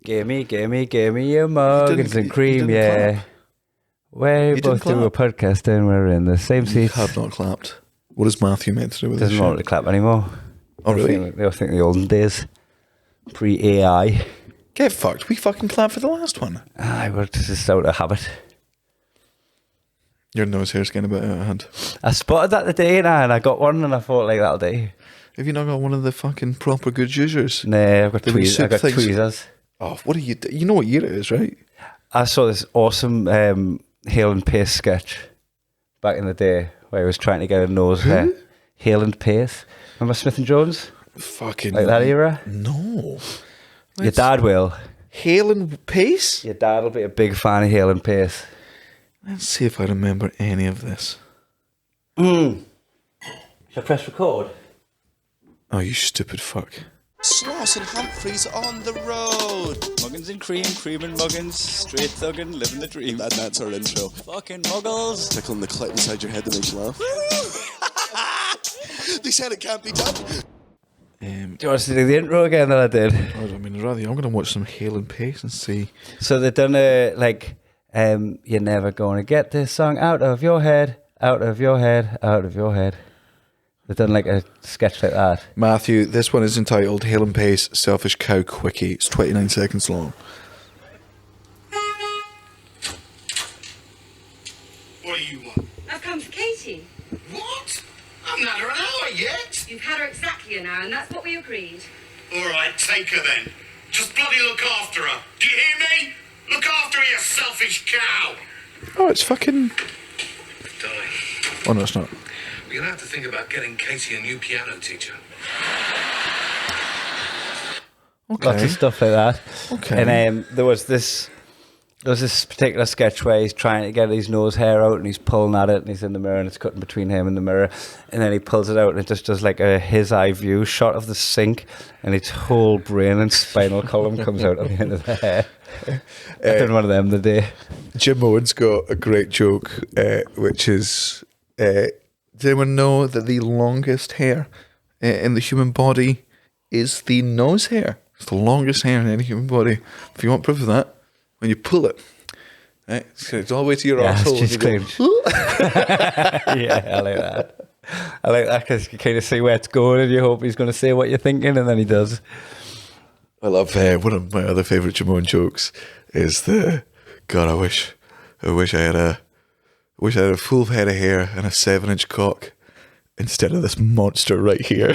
Give me your Muggins and Cream, yeah. Clap. We You both didn't do a clap. podcast and we're in the same You seat. have not clapped. What is Matthew meant to do with this Doesn't want to shit? clap anymore. Oh, really? They all think the olden days. Pre-AI. Get fucked. We fucking clapped for the last one. I was just out of habit. Your nose hair's getting a bit out of hand. I spotted that today and I got one and I thought like that'll do. Have you not got one of the fucking proper good users? Nah, I've got, The wee soup I got things. tweezers. Oh, what are you... You know what year it is, right? I saw this awesome Hale and Pace sketch back in the day where he was trying to get a nose hair. Hale and Pace. Remember Smith and Jones? Fucking... Like that era? No. Your dad will. Hale and Pace? Your dad will be a big fan of Hale and Pace. Let's see if I remember any of this. Should I press record? Oh, you stupid fuck. Sloss and Humphries on the road. Muggins and Cream, Cream and Muggins, straight thuggin', living the dream. And that's our intro. Fucking muggles. Tickling the clit inside your head that makes you laugh. They said it can't be done. Do you want us to do the intro again that I did? I'm going to watch some Hale and Pace and see. So they've done a, like, you're never going to get this song out of your head, out of your head, out of your head. They've done like a sketch like that. Matthew, this one is entitled Hale and Pace Selfish Cow Quickie. It's 29 seconds long. What do you want? I've come for Katie. What? I've not had her an hour yet. You've had her exactly an hour, and that's what we agreed. All right, take her then. Just bloody look after her. Do you hear me? Look after her, you selfish cow. Oh, it's fucking... Darling, Oh, no, it's not. we're gonna have to think about getting Katie a new piano teacher. Okay. Lots of stuff like that. Okay. And there was this particular sketch where he's trying to get his nose hair out and he's pulling at it and he's in the mirror and it's cutting between him and the mirror, and then he pulls it out and it just does like a his eye view shot of the sink and its whole brain and spinal column comes out at the end of the hair. I did one of them the day. Jim Owen's got a great joke, which is... does anyone know that the longest hair in the human body is the nose hair? It's the longest hair in any human body. If you want proof of that, when you pull it, right, it's all the way to your Yeah, asshole. it's just clenched. Yeah, I like that. I like that because you kind of see where it's going and you hope he's going to say what you're thinking, and then he does. I love one of my other favourite Jim Owen jokes is the God. I wish I had a full head of hair and a 7-inch cock instead of this monster right here.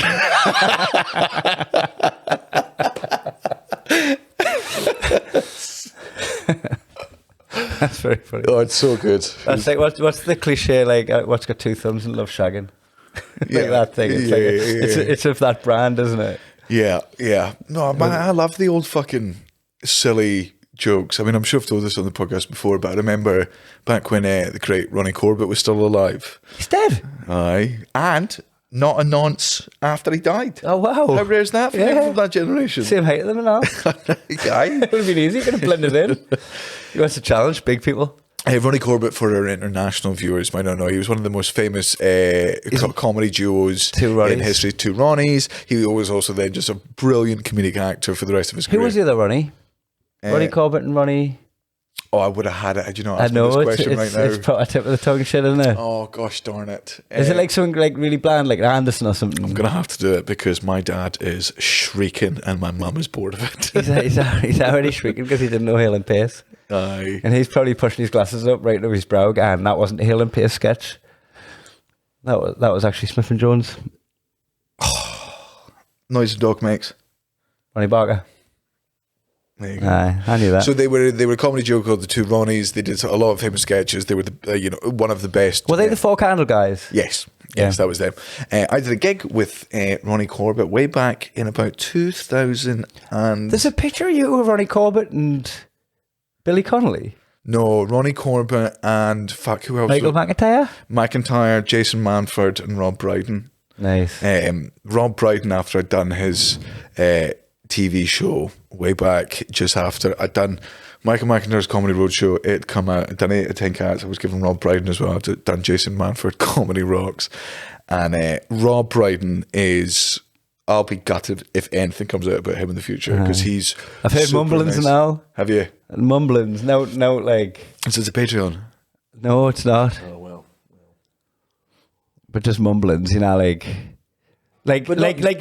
That's very funny. Oh, it's so good. That's like what's the cliche like? What's got two thumbs and love shagging? Like Yeah. that thing. It's like it's of that brand, isn't it? Yeah. No, man, I love the old fucking silly jokes. I mean, I'm sure I've told this on the podcast before, but I remember back when the great Ronnie Corbett was still alive. He's dead. Aye. And not a nonce after he died. Oh wow! How rare is that for people from that generation? Same height as them and all. Aye. It would have been easy. Could have blended in. He wants to challenge big people. Ronnie Corbett, for our international viewers, might not know, he was one of the most famous comedy duos Two Ronnies. in history. Two Ronnies. He was also then just a brilliant comedic actor for the rest of his Who career. was the other Ronnie? Ronnie Corbett and Ronnie. Oh, I would have had it. Do you know? I Ask me know this question right now. it's probably a tip of the tongue shit, isn't it? Oh gosh darn it! Is it like something like really bland, like Anderson or something? I'm gonna have to do it because my dad is shrieking and my mum is bored of it. He's already shrieking because he didn't know Hale and Pace. Aye. And he's probably pushing his glasses up right to his brow, and that wasn't a Hale and Pace sketch. That was actually Smith and Jones. Noise the dog makes. Ronnie Barker. There you go. Aye, I knew that. So they were a comedy duo called the Two Ronnies. They did a lot of famous sketches. They were one of the best. Were they the Four Candle guys? Yes. Yeah. Yes, that was them. I did a gig with Ronnie Corbett way back in about 2000 and... There's a picture of you with Ronnie Corbett and Billy Connolly. No, Ronnie Corbett and... Fuck, who else? Michael McIntyre? McIntyre, Jason Manford and Rob Brydon. Nice. Rob Brydon, after I'd done his TV show way back, just after I'd done Michael McIntyre's Comedy Roadshow, it'd come out, I'd done 8 or 10 cats. I was giving Rob Brydon as well. I'd done Jason Manford Comedy Rocks. And Rob Brydon is I'll be gutted if anything comes out about him in the future because he's. I've heard super mumblings nice. now. Have you? Mumblings. No, like. So it's a Patreon. No, it's not. Oh well. But just mumblings, you know, like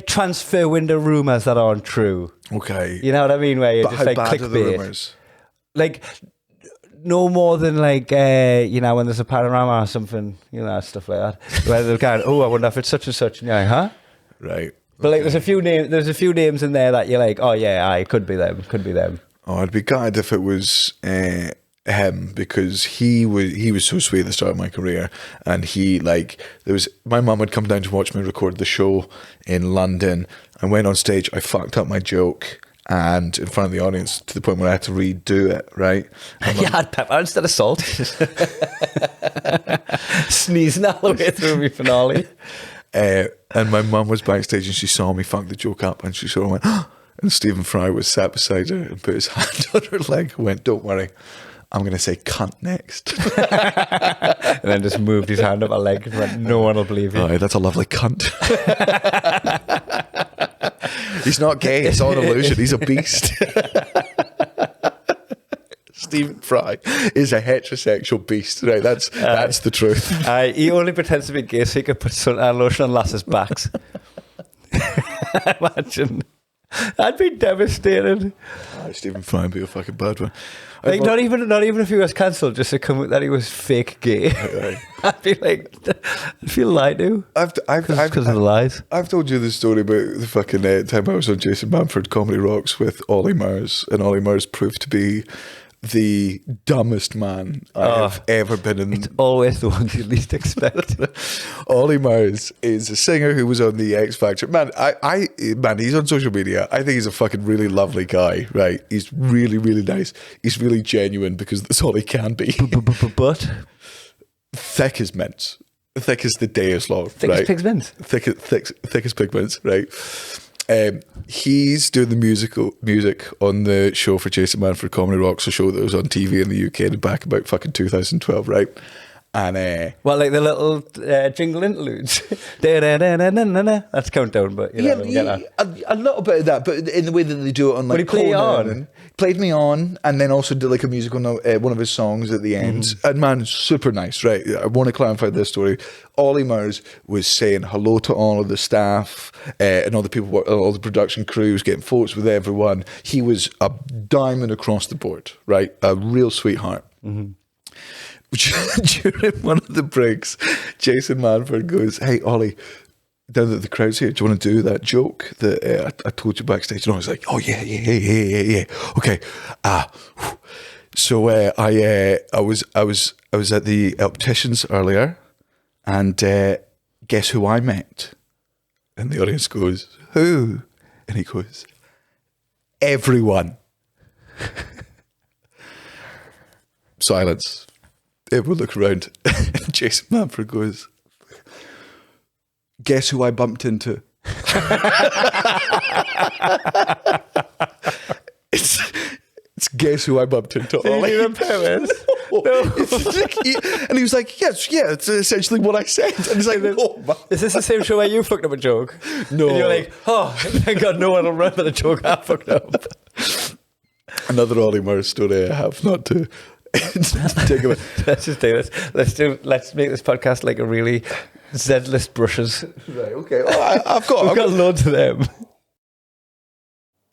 transfer window rumors that aren't true. Okay. You know what I mean? Where you're But just how like bad are the clickbait. rumors? Like no more than like you know, when there's a panorama or something, you know, stuff like that. Where they're going, oh, I wonder if it's such and such, and you're like, huh? Right. But like, there's a few names in there that you're like, oh yeah, it could be them. Oh, I'd be gutted if it was him because he was so sweet at the start of my career, and my mum would come down to watch me record the show in London. I went on stage, I fucked up my joke, and in front of the audience to the point where I had to redo it. Right? You had pepper instead of salt. Sneezing all the way through my finale. And my mum was backstage and she saw me fuck the joke up, and she sort of went, oh! And Stephen Fry was sat beside her and put his hand on her leg and went, don't worry, I'm going to say cunt next. And then just moved his hand up her leg and went, no one will believe you. Oh, that's a lovely cunt. He's not gay, it's all an illusion. He's a beast. Stephen Fry is a heterosexual beast. Right, that's the truth. He only pretends to be gay so he can put lotion on lasses' backs. Imagine. I'd be devastated. Stephen Fry would be a fucking bad one. Like, not even if he was cancelled, just to come with that he was fake gay. Right. I'd be like, I'd feel lied to. Because of the lies. I've told you the story about the fucking time I was on Jason Manford Comedy Rocks with Ollie Murs, and Ollie Murs proved to be the dumbest man I have ever been in. It's always the ones you least expect. Ollie Murs is a singer who was on the X Factor. Man, man, he's on social media. I think he's a fucking really lovely guy, right? He's really, really nice. He's really genuine because that's all he can be. But thick as mints. Thick as the day is long. thick right? as pig's mince. Thick as pigments, right? He's doing the music on the show for Jason Manford Comedy Rocks, a show that was on TV in the UK in the back about fucking 2012, right? And well, like the little jingle interludes. That's countdown, but you know, get that. a little bit of that, but in the way that they do it on like Would he play Conan, on? played me on, and then also did like a music on one of his songs at the end. And man, super nice, right? I want to clarify this story. Ollie Murs was saying hello to all of the staff and all the people, all the production crews, getting photos with everyone. He was a diamond across the board, right? A real sweetheart. During one of the breaks, Jason Manford goes, "Hey Ollie, down at the crowd's here, do you want to do that joke that I told you backstage?" And I was like, "Oh yeah. Okay." So I was at the opticians earlier, and guess who I met? And the audience goes, "Who?" And he goes, "Everyone." Silence. Everyone look around. Jason Manford goes, "Guess who I bumped into?" It's guess who I bumped into. Did you remember No. And he was like, yes, yeah, it's essentially what I said. And he's like, oh, man. Is this the same show where you fucked up a joke? No. And you're like, oh, thank God no one will remember the joke I fucked up. Another Ollie Murs story I have not to take about. Let's just do this. Let's make this podcast like a really Z-list brushes. Right, okay. Oh, I've got loads of them.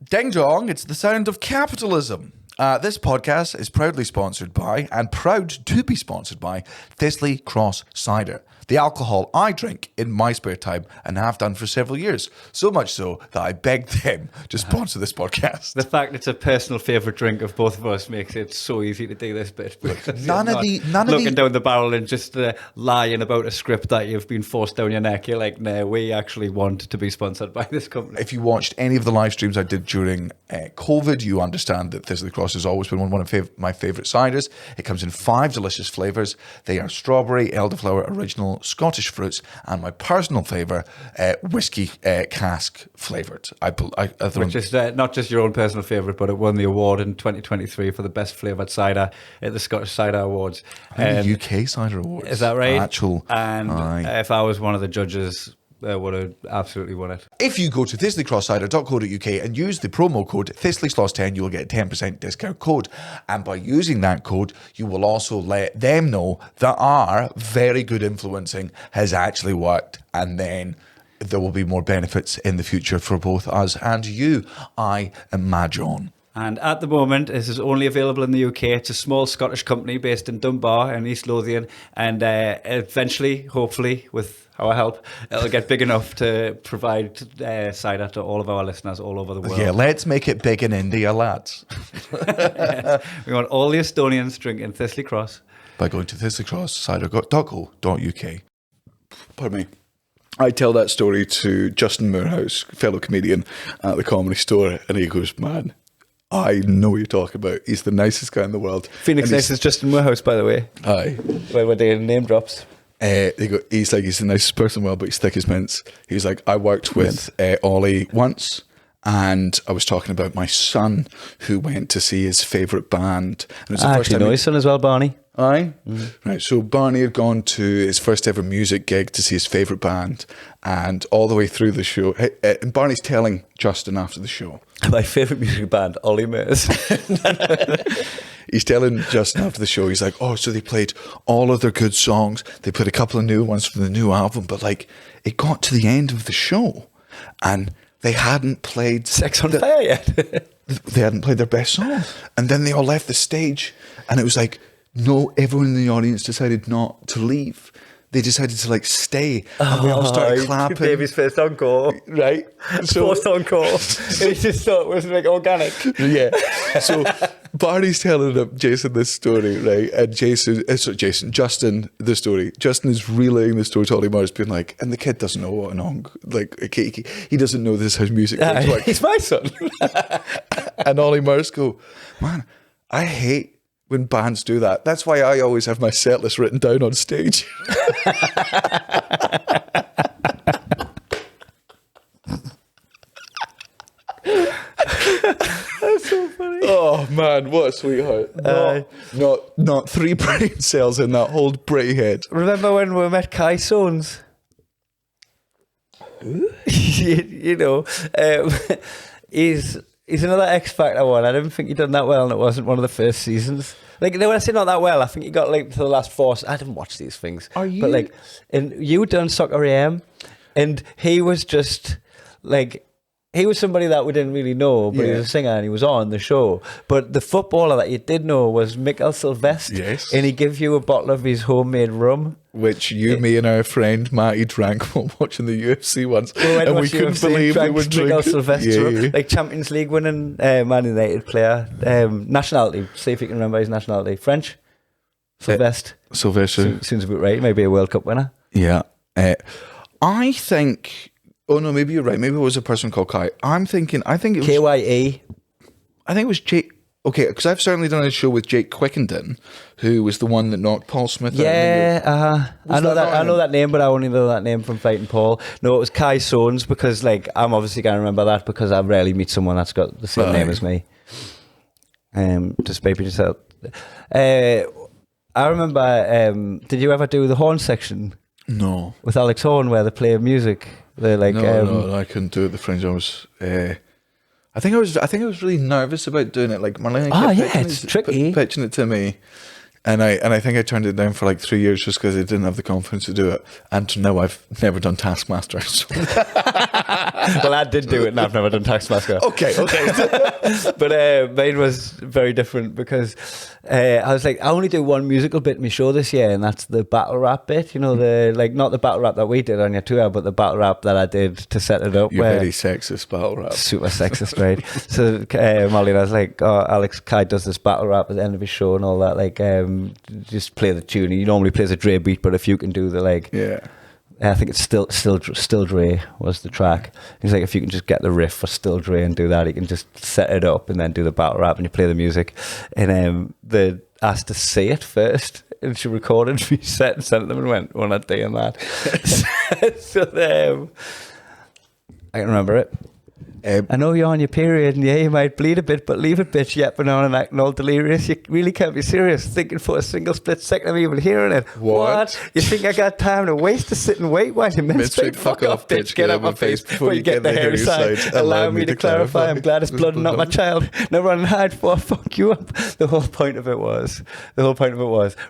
Ding dong, it's the sound of capitalism. This podcast is proudly sponsored by, and proud to be sponsored by, Thistly Cross Cider, the alcohol I drink in my spare time and have done for several years. So much so that I begged them to sponsor this podcast. The fact it's a personal favourite drink of both of us makes it so easy to do this bit. None of looking down the barrel and just lying about a script that you've been forced down your neck. You're like, no, we actually want to be sponsored by this company. If you watched any of the live streams I did during COVID, you understand that Thistly Cross has always been one of my favourite ciders. It comes in 5 delicious flavours. They are strawberry, elderflower, original, Scottish fruits, and my personal favourite, whiskey cask flavoured. Which is not just your own personal favourite, but it won the award in 2023 for the best flavoured cider at the Scottish Cider Awards. The UK Cider Awards. Is that right? If I was one of the judges, would have absolutely won it. If you go to thistlecrosscider.co.uk and use the promo code ThistlySloss10, you'll get a 10% discount code. And by using that code, you will also let them know that our very good influencing has actually worked. And then there will be more benefits in the future for both us and you, I imagine. And at the moment, this is only available in the UK. It's a small Scottish company based in Dunbar and East Lothian. And eventually, hopefully, with our help, it'll get big enough to provide cider to all of our listeners all over the world. Yeah, let's make it big in India, lads. Yes. We want all the Estonians drinking Thistley Cross. By going to thistlecrosscider.co.uk. Pardon me. I tell that story to Justin Moorhouse, fellow comedian at the Comedy Store, and he goes, man, I know what you're talking about. He's the nicest guy in the world. Phoenix Nice is Justin Moorhouse, by the way. Aye. Where we're doing name drops. He's like, he's the nicest person in the world, but he's thick as mints. He's like, I worked with Ollie once, and I was talking about my son who went to see his favourite band. And it was the I first actually time know his son as well, Barney. Aye. Right. So Barney had gone to his first ever music gig to see his favourite band, and all the way through the show, and Barney's telling Justin after the show. My favourite music band, Ollie Murs. He's telling Justin after the show, he's like, oh, so they played all of their good songs. They played a couple of new ones from the new album, but like it got to the end of the show and they hadn't played Sex on Fire yet. They hadn't played their best song. And then they all left the stage and it was like, no, everyone in the audience decided not to leave. They decided to like stay, and we all started clapping. Baby's first encore, right? So, first encore. He just thought it was like organic. Yeah. So Barney's telling Jason this story, right? And Justin, the story. Justin is relaying the story to Ollie Murs, being like, and the kid doesn't know what an he doesn't know this is how music works. He's my son. And Ollie Murs go, man, I hate when bands do that. That's why I always have my set list written down on stage. That's so funny. Oh man, what a sweetheart. Not 3 brain cells in that whole brain head. Remember when we met Kai Sones? you know, he's another X Factor one. I didn't think he'd done that well, and it wasn't one of the first seasons. Like, when I say not that well, I think he got like to the last 4. I didn't watch these things. Are you? But like, and you done Soccer AM, and he was just like. He was somebody that we didn't really know, but he was a singer and he was on the show. But the footballer that you did know was Mikael Silvestre. Yes. And he gave you a bottle of his homemade rum. Which me and our friend Matty drank while watching the UFC once. And we couldn't believe we were drinking. Mikael Silvestre, like Champions League winning Man United player. Nationality. See if you can remember his nationality. French? Silvestre. Silvestre. Seems a bit right. Maybe a World Cup winner. Yeah. I think... Oh no, maybe you're right. Maybe it was a person called Kai. I think it was KYE. I think it was Jake. Okay, because I've certainly done a show with Jake Quickenden, who was the one that knocked Paul Smith out. Yeah, I know that name, but I only know that name from Fighting Paul. No, it was Kai Sones, because like I'm obviously gonna remember that because I rarely meet someone that's got the same name as me. Just maybe yourself. I remember. Did you ever do the horn section? No. With Alex Horn, where they play music. They're like, no, I couldn't do it. The Fringe. I was. I think I was really nervous about doing it. Like Marlene it's tricky. Pitching it to me, and I think I turned it down for like 3 years just because I didn't have the confidence to do it. And now I've never done Taskmaster. So. Well, I did do it, and I've never done Taskmaster. Okay. But mine was very different because I was like, I only do one musical bit in my show this year, and that's the battle rap bit. You know, not the battle rap that we did on your tour, but the battle rap that I did to set it up. You're very sexist battle rap. Super sexist, right? So Molly and I was like, oh, Alex Kai does this battle rap at the end of his show and all that. Like, just play the tune. He normally plays a Dre beat, but if you can do the like, I think it's still Dre was the track. He's like, if you can just get the riff for Still Dre and do that, you can just set it up and then do the battle rap and you play the music. And they asked to see it first, and she recorded me set and sent them and went, "We're not doing that." So I can remember it. I know you're on your period and yeah, you might bleed a bit, but leave it, bitch, yapping on and acting all delirious. You really can't be serious, thinking for a single split second of even hearing it. What? You think I got time to waste to sit and wait while you menstruate? Fuck off, bitch. Get out my face before you get the hairy side. Allow me to clarify. I'm glad it's blood and not my child. No run and hide for. Fuck you up. The whole point of it was,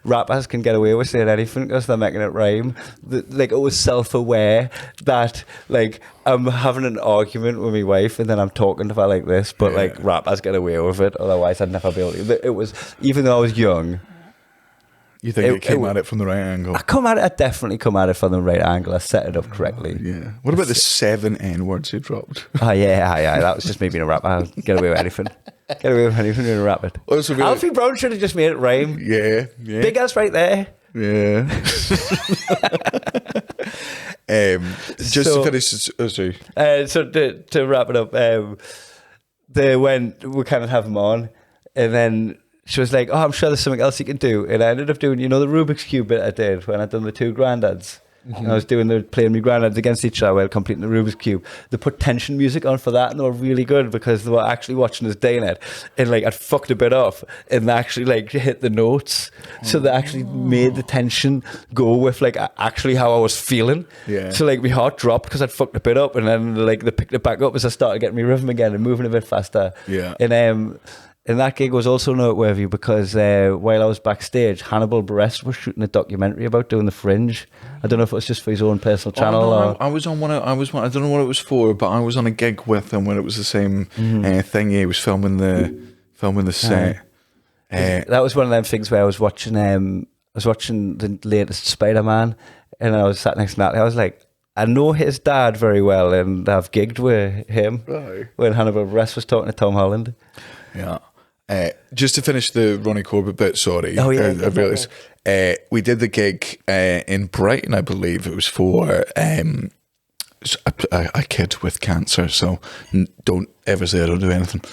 rappers can get away with saying anything because they're making it rhyme. Like, it was self-aware that, like, I'm having an argument with my wife and then I'm talking to her like this, but like rappers get away with it. Otherwise, I'd never be able to. It was, even though I was young. You think it came at it from the right angle? I definitely come at it from the right angle. I set it up correctly. Yeah. What about the 7 N-words you dropped? Oh, yeah. That was just me being a rapper. I'll get away with anything. Get away with anything being a rapper. Alfie Brown should have just made it rhyme. Yeah. Big ass right there. Yeah. Just to finish, sorry. So to wrap it up, we kind of have them on, and then she was like, "Oh, I'm sure there's something else you can do," and I ended up doing, the Rubik's Cube bit I did when I done the 2 granddads. And I was playing my granddads against each other while completing the Rubik's Cube. They put tension music on for that, and they were really good because they were actually watching us doing it. And like, I'd fucked a bit off, and they actually like hit the notes, so they actually made the tension go with like actually how I was feeling. Yeah. So like, my heart dropped because I'd fucked a bit up, and then like they picked it back up as I started getting my rhythm again and moving a bit faster. Yeah. And that gig was also noteworthy because while I was backstage, Hannibal Buress was shooting a documentary about doing the Fringe. I don't know if it was just for his own personal channel or... I was on one. I don't know what it was for, but I was on a gig with him when it was the same thing. He was filming the set. That was one of them things where I was watching the latest Spider-Man, and I was sat next to Natalie. I was like, I know his dad very well, and I've gigged with him when Hannibal Buress was talking to Tom Holland. Yeah. Just to finish the Ronnie Corbett bit, sorry. Oh, yeah. I realised. We did the gig in Brighton, I believe. It was for a kid with cancer, so don't ever say I don't do anything.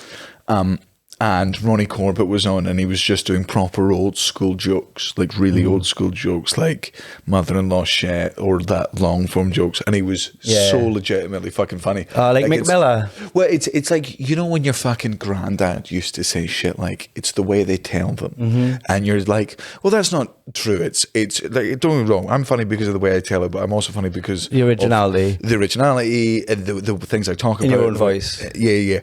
And Ronnie Corbett was on, and he was just doing proper old school jokes, like really old school jokes, like mother-in-law shit or that long form jokes, and he was so legitimately fucking funny. Like Mick Miller. Well, it's like, when your fucking granddad used to say shit like, it's the way they tell them, and you're like, well, that's not true. It's like, don't get me wrong, I'm funny because of the way I tell it, but I'm also funny because the originality, and the things I talk about in your own voice. Yeah.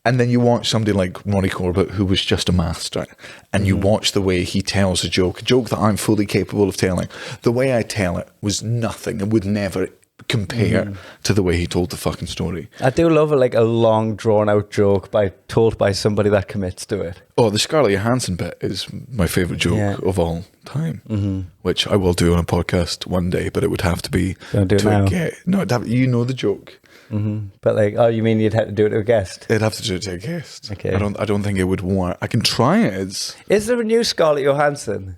And then you watch somebody like Ronnie Corbett, who was just a master, and you watch the way he tells a joke that I'm fully capable of telling. The way I tell it was nothing. It would never compare to the way he told the fucking story. I do love a long, drawn-out joke told by somebody that commits to it. Oh, the Scarlett Johansson bit is my favourite joke of all time, which I will do on a podcast one day, but it would have to be... Don't do it now. You know the joke. But you mean you'd have to do it to a guest? I'd have to do it to a guest. Okay. I don't think it would work. I can try it. Is there a new Scarlett Johansson?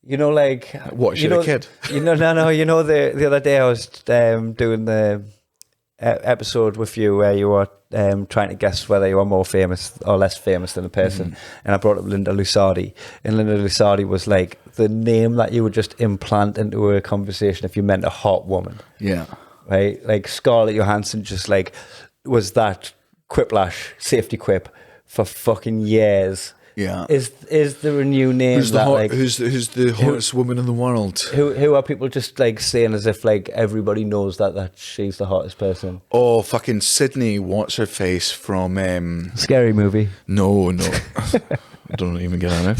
What, she's a kid? No. The other day I was doing the episode with you where you were trying to guess whether you were more famous or less famous than a person, and I brought up Linda Lusardi, and Linda Lusardi was like the name that you would just implant into a conversation if you meant a hot woman. Yeah. Right, like Scarlett Johansson just was that quiplash safety quip for fucking years. Yeah. Is there a new name? Who's the hottest woman in the world? Who are people just saying as if everybody knows that she's the hottest person? Oh, fucking Sydney, what's her face from Scary Movie. No. I don't even get on it.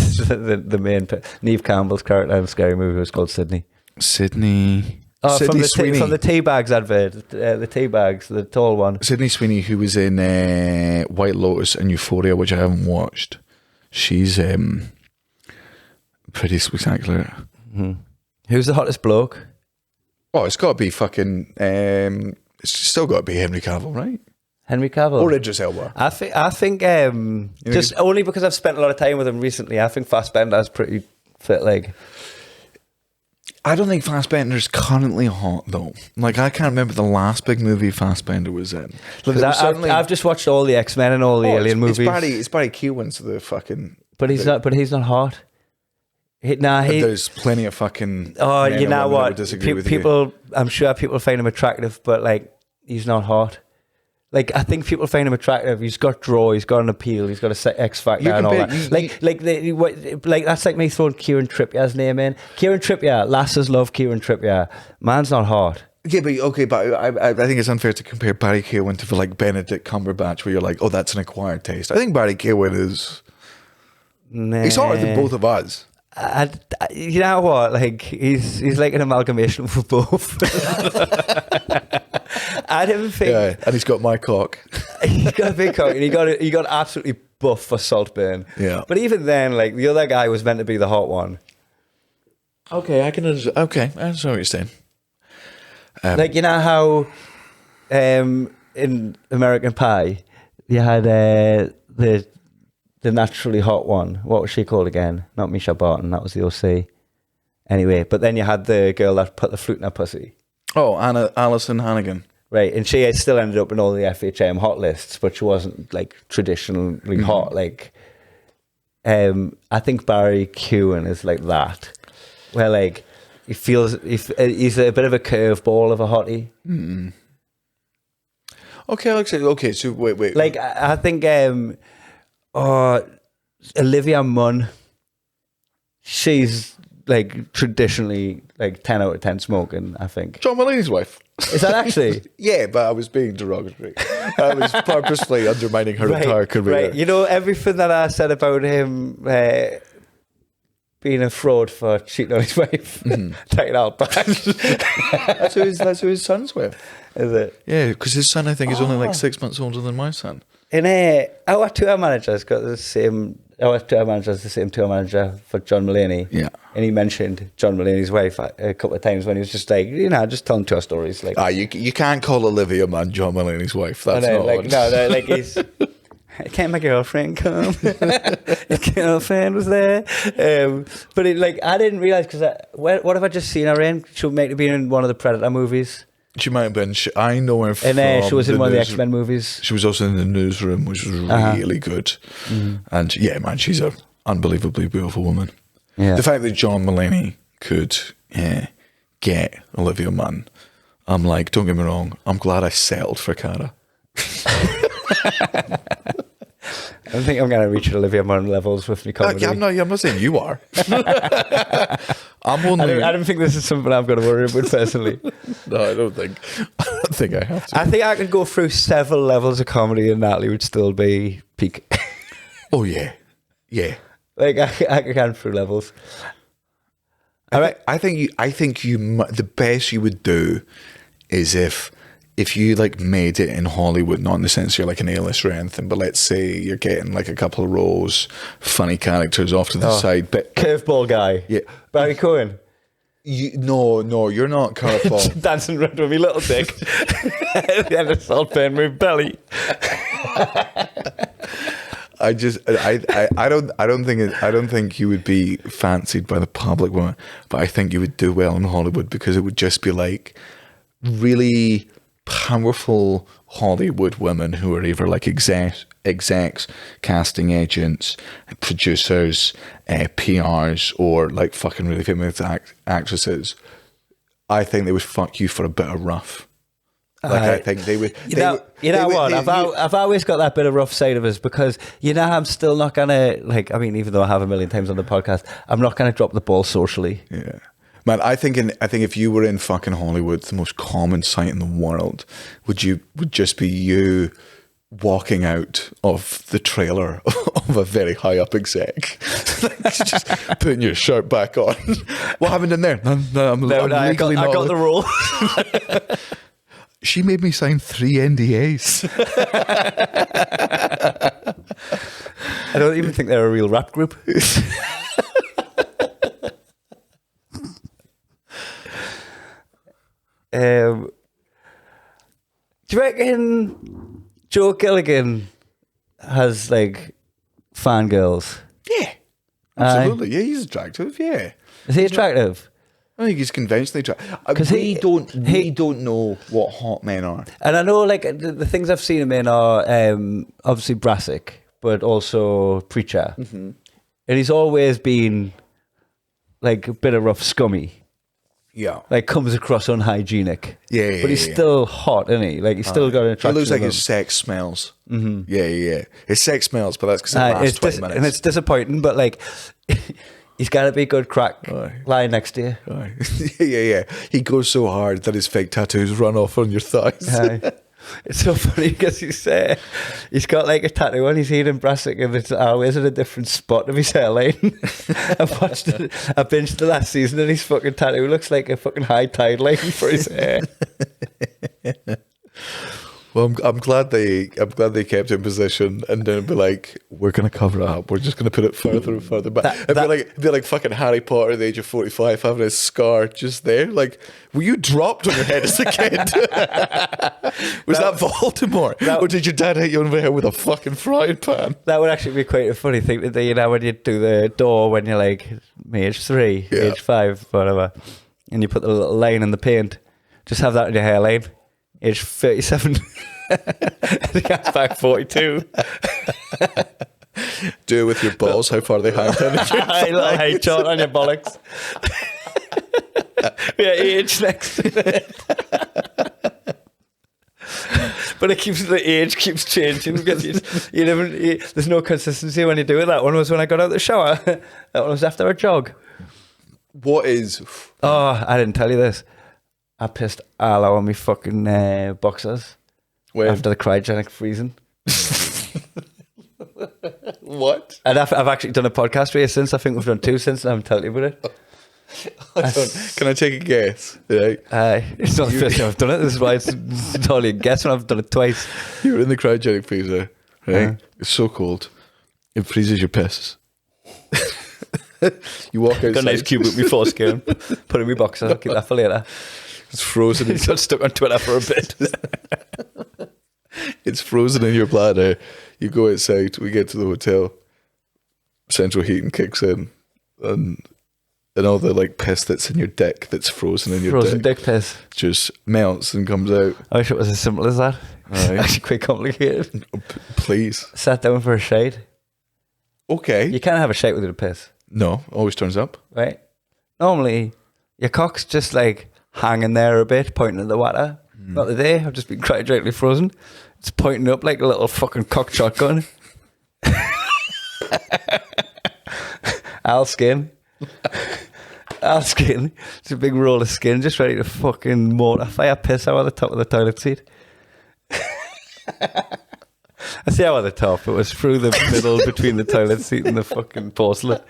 the main Neve Campbell's character in Scary Movie was called Sydney. Oh, Sydney Sweeney. From the tea bags advert, the tea bags, the tall one. Sydney Sweeney, who was in White Lotus and Euphoria, which I haven't watched. She's pretty spectacular. Who's the hottest bloke? Oh, it's got to be fucking. It's still got to be Henry Cavill, right? Henry Cavill or Idris Elba. I think just only because I've spent a lot of time with him recently. I think Fassbender's pretty fit. I don't think Fassbender's currently hot though. I can't remember the last big movie Fassbender was in. I've just watched all the X-Men and all the Alien movies. It's Barry Keoghan's the fucking. But he's not hot. There's plenty of fucking. Oh, you know what? People, I'm sure people find him attractive, but he's not hot. Like, I think people find him attractive. He's got draw, he's got an appeal, he's got a X factor and all that. That's like me throwing Kieran Trippier's name in. Kieran Trippier, lasses love Kieran Trippier. Man's not hot. Yeah, but I think it's unfair to compare Barry Keoghan to like Benedict Cumberbatch, where you're like, oh, that's an acquired taste. I think Barry Keoghan is. Nah. He's hotter than both of us. You know what? Like, he's like an amalgamation for both. I didn't think. Yeah, and he's got my cock. He got a big cock, and he got absolutely buff for Saltburn. Yeah. But even then, like, the other guy was meant to be the hot one. Okay, I understand what you're saying. Like, you know how in American Pie you had the naturally hot one. What was she called again? Not Misha Barton. That was the OC. Anyway, but then you had the girl that put the flute in her pussy. Oh, Alison Hannigan. Right, and she still ended up in all the FHM hot lists, but she wasn't like traditionally hot. Like, I think Barry Keoghan is like that, where like he's a bit of a curveball of a hottie. Mm. Okay, so wait. Like, I think Olivia Munn, she's like traditionally like 10 out of 10 smoking, I think. John Mulaney's wife. Is that actually? Yeah, but I was being derogatory. I was purposely undermining her entire career. Right, you know, everything that I said about him being a fraud for cheating on his wife, take it out back. That's who his son's with. Is it? Yeah, because his son, I think, is only like 6 months older than my son. And our tour manager's got the same. Our tour manager's the same tour manager for John Mulaney. Yeah, and he mentioned John Mulaney's wife a couple of times when he was just like, you know, just telling tour stories. Like, you can't call Olivia Munn John Mulaney's wife. That's not like no, like he's. Can't my girlfriend come? His girlfriend was there, but I didn't realize because what have I just seen her in? She might have been in one of the Predator movies. She might have been. I know her from. And she was in one of the X-Men movies. She was also in the Newsroom, which was really good. And yeah, man, she's an unbelievably beautiful woman. Yeah. The fact that John Mulaney could get Olivia Munn, I'm like, don't get me wrong, I'm glad I settled for Cara. I don't think I'm going to reach Olivia Munn levels with my comedy. I'm not saying you are. I don't think this is something I'm going to worry about personally. No, I don't think I have to. I think I could go through several levels of comedy and Natalie would still be peak. Oh yeah. Like I could go through levels. I think the best you would do is if you like made it in Hollywood, not in the sense you're like an A-list or anything, but let's say you're getting like a couple of roles, funny characters off to the side, but curveball guy, yeah, Barry Cohen. No, you're not curveball. Dancing around with me little dick. At the end of Saltburn with belly. I don't think you would be fancied by the public woman, but I think you would do well in Hollywood because it would just be like really powerful Hollywood women who are either like execs, casting agents, producers, PRs, or like fucking really famous actresses. I think they would fuck you for a bit of rough. Like I think they would. You know what? I've always got that bit of rough side of us because I'm still not gonna like. I mean, even though I have a million times on the podcast, I'm not gonna drop the ball socially. Yeah. Man, I think if you were in fucking Hollywood, the most common sight in the world would just be you walking out of the trailer of a very high up exec, just putting your shirt back on. What happened in there? I got the role. She made me sign 3 NDAs. I don't even think they're a real rap group. Do you reckon Joe Gilligan has like fangirls? Yeah, absolutely. Yeah, he's attractive. Yeah, is he attractive? I think he's conventionally attractive. Because we don't know what hot men are. And I know like the things I've seen him in are obviously Brassic, but also Preacher. Mm-hmm. And he's always been like a bit of rough scummy. Yeah. Like, comes across unhygienic. Yeah, But he's yeah. still hot, isn't he? Like, he's still got an It attraction. looks like to his him. sex smells. Mm-hmm. Yeah. His sex smells, but that's because it lasts It's 20 minutes. and it's disappointing, but, like, he's got to be good crack Aye. lying next to you. Right. Yeah. He goes so hard that his fake tattoos run off on your thighs. Aye. It's so funny because he's got like a tattoo on his head in Brassic and it's always at a different spot of his hairline. I binged the last season and his fucking tattoo looks like a fucking high tide line for his hair. Well, I'm glad they kept in position and then be like, we're gonna cover it up. We're just gonna put it further and further back. It'd be like fucking Harry Potter at the age of 45 having a scar just there. Like, were you dropped on your head as a kid? Was that Voldemort? Or did your dad hit you on the head with a fucking frying pan? That would actually be quite a funny thing to do, you know, when you do the door when you're like age 3, Yeah. age 5, whatever, and you put the little line in the paint. Just have that in your hairline. Age 37. I got back 42. Do it with your balls, how far they hang down your A little hate chart on your bollocks. Yeah, age next to it. But the age keeps changing because there's no consistency when you do it. That one was when I got out of the shower. That one was after a jog. What is... Oh, I didn't tell you this. I pissed all over my fucking boxers When? after the cryogenic freezing. What? And I've actually done a podcast with you since. I think we've done 2 since, and I haven't told you about it. Can I take a guess? Right. It's not the first time I've done it. This is why it's totally a guess when I've done it twice. You're in the cryogenic freezer, right? It's so cold. It freezes your piss. You walk outside. Got a nice cube with me foreskin. Put in my boxer. I'll keep that for later. It's frozen. It's got stuck on Twitter for a bit. It's frozen in your bladder. You go outside. We get to the hotel. Central heating kicks in, and all the like piss that's in your dick that's frozen in your Frozen dick piss. just melts and comes out. I wish it was as simple as that. It's Aye. actually quite complicated. Please. Sat down for a shade. Okay. You can't have a shite without a piss, No, always turns up. right? Normally, your cock's just like hanging there a bit, pointing at the water. Not today. I've just been cryogenically frozen. It's pointing up like a little fucking cocked shotgun. Al skin. It's a big roll of skin just ready to fucking mortar fire piss out of the top of the toilet seat. I say out of the top. It was through the middle between the toilet seat and the fucking porcelain.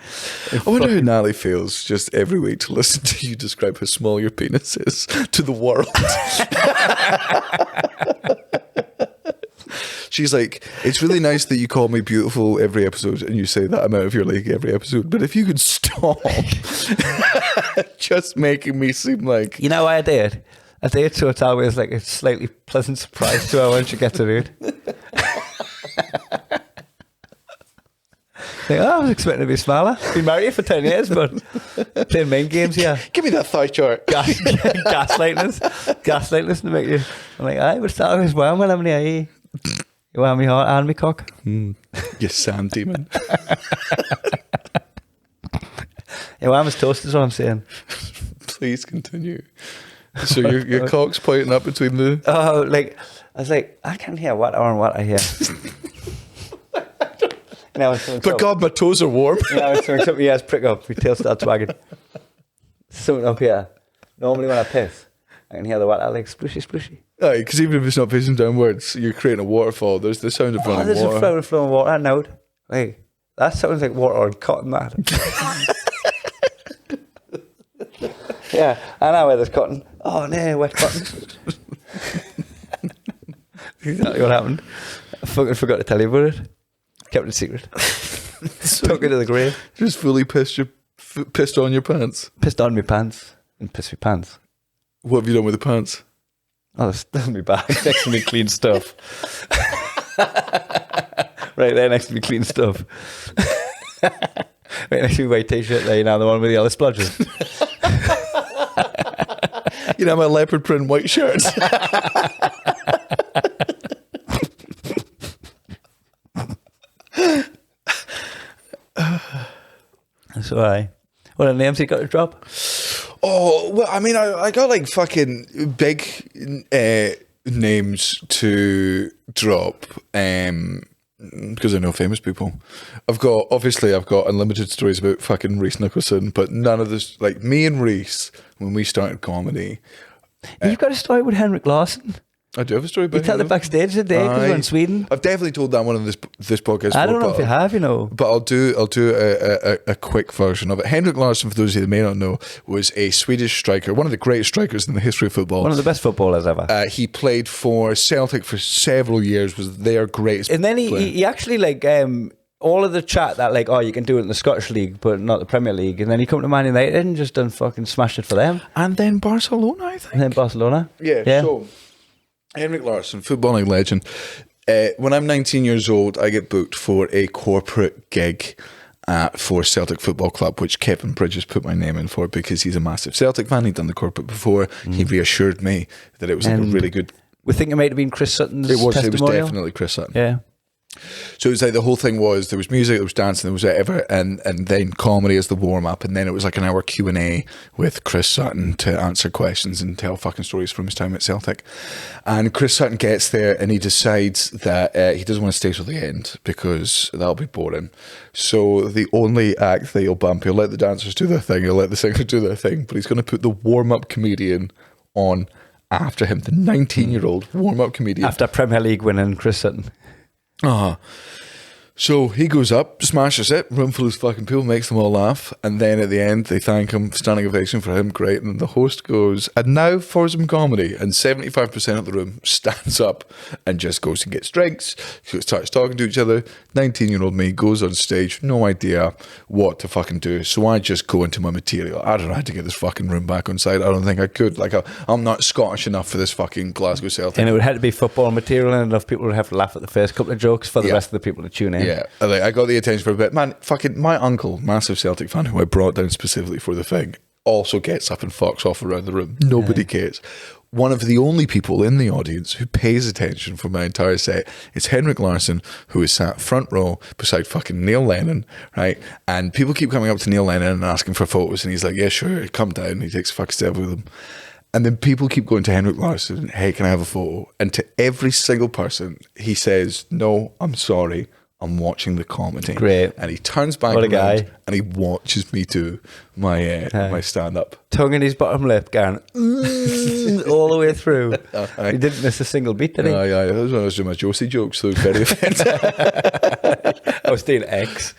I wonder how Nally feels just every week to listen to you describe how small your penis is to the world. She's like, it's really nice that you call me beautiful every episode and you say that I'm out of your league every episode, but if you could stop just making me seem like... You know why I did? I did so it's always like a slightly pleasant surprise to her when she gets it out. Like, I was expecting to be smaller. Been married for 10 years, but playing main games here. Give me that thigh chart. Gaslighting us to make you. I'm like, I would start as well when I'm near you. You want me heart and me cock? You sand demon. You want me toast is what I'm saying. Please continue. So your cock's pointing up between the... Oh, like, I was like, I can't hear what or what I hear. You know, But God, my toes are warm. You know, something your ears prick up, your tail starts wagging. Something up here. Normally when I piss, I can hear the water like splooshy, splooshy. Aye, because even if it's not pissing downwards, you're creating a waterfall. There's the sound of running There's water. a flowing water now. Like, that sounds like water on cotton, that. Yeah, I know where there's cotton. Oh, no, wet cotton. Exactly what happened. I fucking forgot to tell you about it. Kept it secret. Took it to the grave. Just fully pissed on your pants. Pissed on my pants. And pissed my pants. What have you done with the pants? Oh, that's in my bag. Next to me clean stuff. Right there next to me clean stuff. Right next to me white t-shirt there, you know, the one with the yellow splodges. You know, my leopard print white shirts. That's all right. What names you got to drop? Oh, well, I mean, I got like fucking big names to drop because I know famous people. I've got unlimited stories about fucking Reese Nicholson, but none of this, like me and Reese, when we started comedy. You've got a story with Henrik Larsson. I do have a story about You tell it backstage today because we're in Sweden. I've definitely told that one on this podcast. I don't know if you have, but I'll do a quick version of it. Henrik Larsson, for those of you that may not know, was a Swedish striker, one of the greatest strikers in the history of football. One of the best footballers ever. He played for Celtic for several years, was their greatest. And then he actually like all of the chat that like, oh, you can do it in the Scottish League, but not the Premier League. And then he come to Man United and just done fucking smashed it for them. And then Barcelona, I think. And then Barcelona. Yeah. So Henrik Larsson, footballing legend. When I'm 19 years old, I get booked for a corporate gig for Celtic Football Club, which Kevin Bridges put my name in for because he's a massive Celtic fan. He'd done the corporate before. He reassured me that it was like a really good... We think it might have been Chris Sutton's testimonial. It was definitely Chris Sutton. Yeah. So it was like the whole thing was there was music, there was dancing, there was whatever, and then comedy as the warm up, and then it was like an hour Q&A with Chris Sutton to answer questions and tell fucking stories from his time at Celtic. And Chris Sutton gets there and he decides that he doesn't want to stay till the end because that'll be boring. So the only act that he'll bump, he'll let the dancers do their thing, he'll let the singers do their thing, but he's going to put the warm up comedian on after him, the 19-year-old warm up comedian. After Premier League winning Chris Sutton. So he goes up, smashes it, room full of fucking people, makes them all laugh, and then at the end they thank him, standing ovation for him, great, and the host goes, and now for some comedy, and 75% of the room stands up and just goes and gets drinks, starts talking to each other. 19-year-old me goes on stage, no idea what to fucking do, so I just go into my material. I don't know how to get this fucking room back on side. I don't think I could. Like, I'm not Scottish enough for this fucking Glasgow Celtic. And it would have to be football material, and enough people would have to laugh at the first couple of jokes for the rest of the people to tune in. Yeah, like, I got the attention for a bit. Man, fucking my uncle, massive Celtic fan, who I brought down specifically for the thing, also gets up and fucks off around the room. Nobody cares. One of the only people in the audience who pays attention for my entire set is Henrik Larsson, who is sat front row beside fucking Neil Lennon, right? And people keep coming up to Neil Lennon and asking for photos, and he's like, yeah, sure, come down. He takes a fucking step with them. And then people keep going to Henrik Larsson, hey, can I have a photo? And to every single person, he says, no, I'm sorry, I'm watching the comedy. Great. And he turns back What a around guy. and he watches me do my my stand-up. Tongue in his bottom lip, going all the way through. He didn't miss a single beat, did he? Yeah, that was when I was doing my Josie jokes, so very offensive. I was doing X.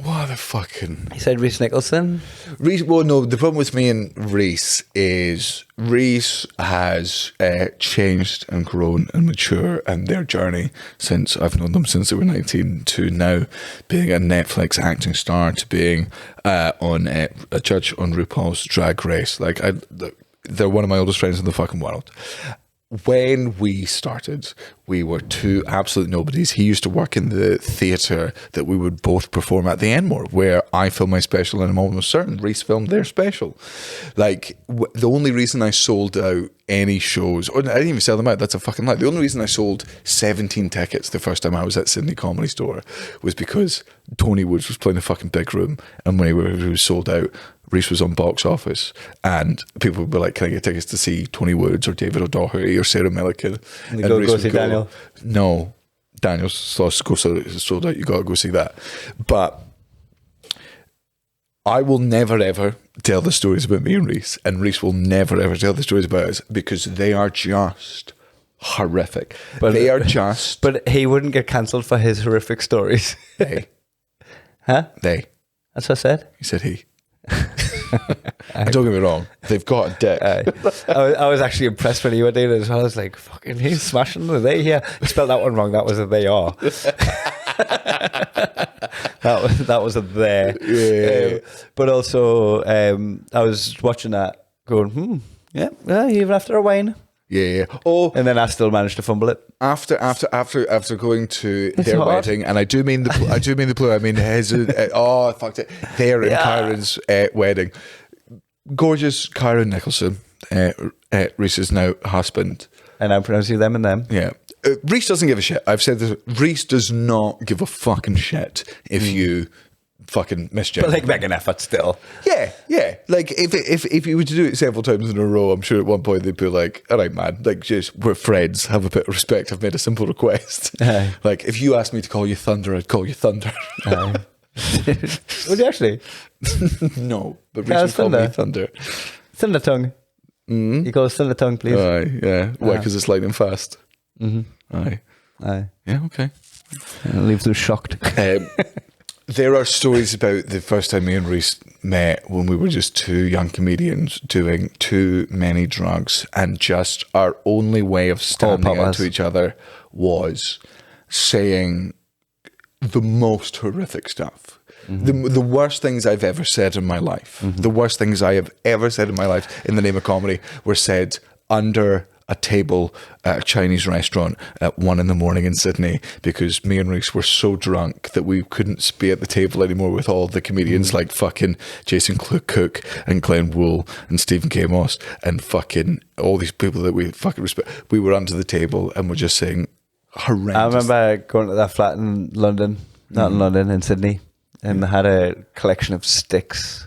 What the fucking... He said Reese Nicholson. Reese, well, no, the problem with me and Reese is Reese has changed and grown and matured, and their journey since I've known them since they were 19 to now being a Netflix acting star to being on a judge on RuPaul's Drag Race. Like, they're one of my oldest friends in the fucking world. When we started, we were two absolute nobodies. He used to work in the theatre that we would both perform at the Enmore, where I filmed my special and I'm almost certain Reese filmed their special. Like, the only reason I sold out any shows, or I didn't even sell them out, that's a fucking lie. The only reason I sold 17 tickets the first time I was at Sydney Comedy Store was because Tony Woods was playing a fucking big room, and when he was sold out, Reese was on box office, and people would be like, can I get tickets to see Tony Woods or David O'Doherty or Sarah Millican? And go Reese would see Daniel. No, Daniel's sold out, you got to go see that. But I will never ever tell the stories about me and Reese will never ever tell the stories about us, because they are just horrific. But they are just... But he wouldn't get cancelled for his horrific stories. They. Huh? They. That's what I said. He said he. And don't get me wrong, they've got a dick. I was actually impressed when you were doing it as well. I was like, fucking, he's smashing the they here. You spelled that one wrong. That was a they are. that was a there. Yeah. But also, I was watching that going, yeah, even after a wine. Yeah. Oh, And then I still managed to fumble it. after going to their hard. wedding, and I do mean the plural. I mean his. I fucked it. Their and Kyron's wedding. Gorgeous Kyron Nicholson, Reese's now husband. And I'm pronouncing them and them. Yeah. Reese doesn't give a shit. I've said this. Reese does not give a fucking shit if you fucking mischief. But like make an effort still. Yeah. Like if you were to do it several times in a row, I'm sure at one point they'd be like, "All right, man, like just we're friends. Have a bit of respect. I've made a simple request. Aye. Like if you asked me to call you Thunder, I'd call you Thunder." Would you actually? No, but Yeah, Reese called me Thunder. Thunder. Thunder tongue. Mm-hmm. You call us Thunder tongue, please. Aye, yeah. Why? Because it's lightning fast. Mm-hmm. Aye. Aye. Yeah. Okay. It leaves us shocked. There are stories about the first time me and Reese met when we were just two young comedians doing too many drugs, and just our only way of standing out to each other was saying the most horrific stuff. The worst things I've ever said in my life, the worst things I have ever said in my life in the name of comedy were said under a table at a Chinese restaurant at 1 a.m. in Sydney, because me and Reese were so drunk that we couldn't be at the table anymore with all the comedians like fucking Jason Cook and Glenn Wool and Stephen K. Moss and fucking all these people that we fucking respect. We were under the table and we're just saying horrendous. I remember going to that flat in London, not in London, in Sydney, and they had a collection of sticks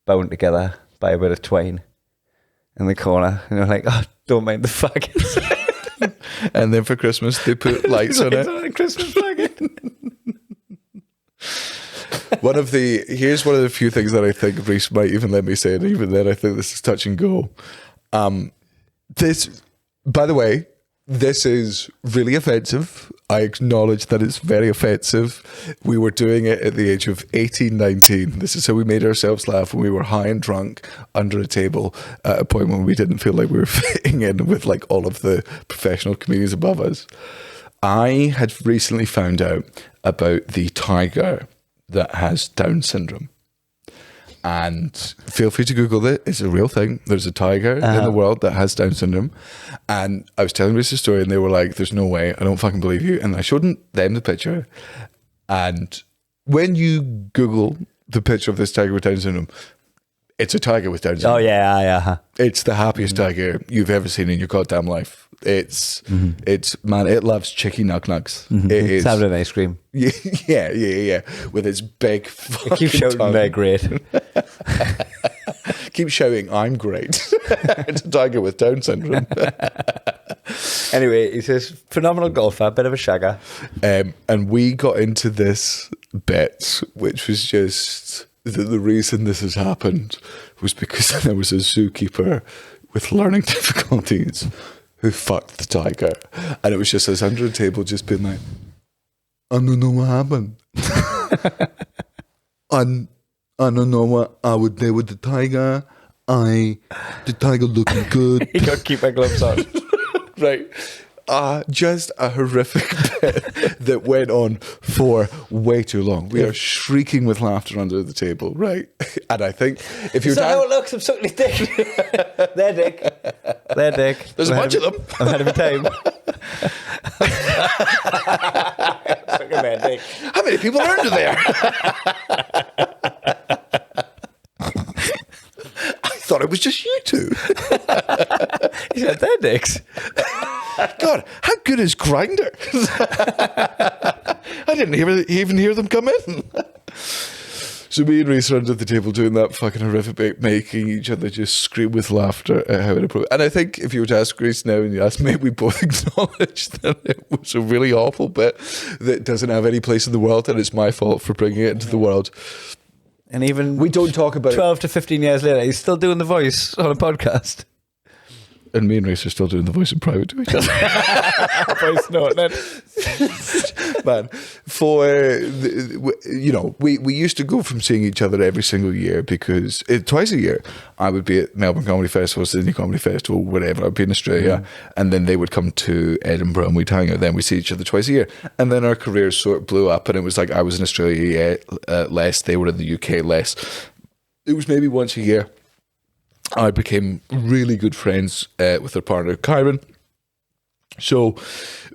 bound together by a bit of twine in the corner, and you're like, "Oh, don't mind the faggots." And then for Christmas they put lights on it. A Christmas faggot. Here's one of the few things that I think Reese might even let me say, and even then I think this is touch and go. This, by the way, this is really offensive. I acknowledge that it's very offensive. We were doing it at the age of 18, 19. This is how we made ourselves laugh when we were high and drunk under a table at a point when we didn't feel like we were fitting in with like all of the professional comedians above us. I had recently found out about the tiger that has Down syndrome. And feel free to Google it. It's a real thing. There's a tiger in the world that has Down syndrome. And I was telling Reese the story and they were like, "There's no way. I don't fucking believe you." And I showed them the picture. And when you Google the picture of this tiger with Down syndrome, it's a tiger with Down syndrome. Oh, yeah. It's the happiest tiger you've ever seen in your goddamn life. It's man, it loves chicky nug-nugs. It is. It's having an ice cream. Yeah. With its big fucking Keep shouting, tongue. "They're great." Keep shouting, "I'm great." It's a tiger with Down syndrome. Anyway, he says, phenomenal golfer, bit of a shagger. And we got into this bit, which was just the reason this has happened was because there was a zookeeper with learning difficulties who fucked the tiger. And it was just us under a table just being like, "I don't know what happened. I don't know what I would do with the tiger. The tiger looking good." You got to keep my gloves on. Right. Just a horrific bit that went on for way too long. We are shrieking with laughter under the table, right? And I think if you're Is that how it looks? I'm sucking his dick. Their dick. There's a bunch of them. I'm ahead of my time. Sucking their dick. How many people are under there? I thought it was just you two. He said their dicks. God, how good is Grindr? I didn't even hear them come in. So me and Reese are under the table doing that fucking horrific bit, making each other just scream with laughter at how inappropriate. And I think if you were to ask Reese now and you ask me, we both acknowledge that it was a really awful bit that doesn't have any place in the world, and it's my fault for bringing it into the world. And even We don't talk about 12 to 15 years later, he's still doing the voice on a podcast. And me and Reese are still doing the voice in private to each other. Voice noting it. Man, we used to go from seeing each other every single year because twice a year I would be at Melbourne Comedy Festival, Sydney Comedy Festival, whatever. I'd be in Australia, and then they would come to Edinburgh and we'd hang out. Then we see each other twice a year, and then our careers sort of blew up, and it was like I was in Australia less, they were in the UK less. It was maybe once a year. I became really good friends with their partner, Kyron. So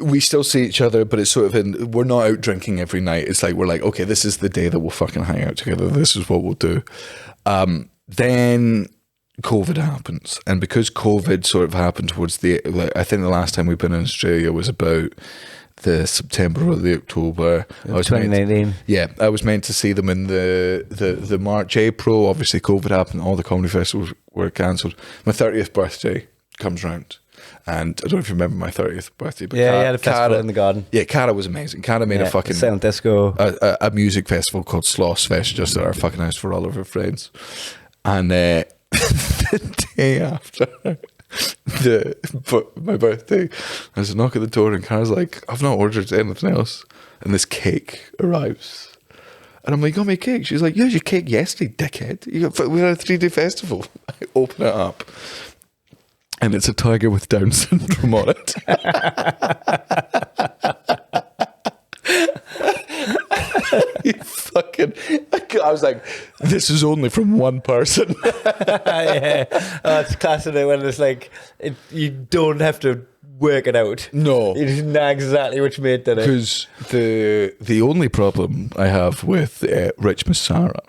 we still see each other, but it's sort of we're not out drinking every night. It's like, we're like, okay, this is the day that we'll fucking hang out together. This is what we'll do. Then COVID happens. And because COVID sort of happened towards I think the last time we've been in Australia was about the September or the October. I was 2019. I was meant to see them in the March, April. Obviously, COVID happened. All the comedy festivals were cancelled. My 30th birthday comes round. And I don't know if you remember my 30th birthday. But You had a festival in the garden. Yeah, Cara was amazing. Cara made a fucking... silent disco. A music festival called Sloss Fest just at our fucking house for all of our friends. And the day after my birthday, there's a knock at the door and Cara's like, I've not ordered anything else. And this cake arrives. And I'm like, you got me a cake? She's like, you had your cake yesterday, dickhead. We had a 3-day festival. I open it up. And it's a tiger with Down syndrome on it. You fucking... I was like, this is only from one person. Yeah. It's classic when it's like, you don't have to work it out. No. You just know exactly which mate did it. Because the only problem I have with Rich Massara,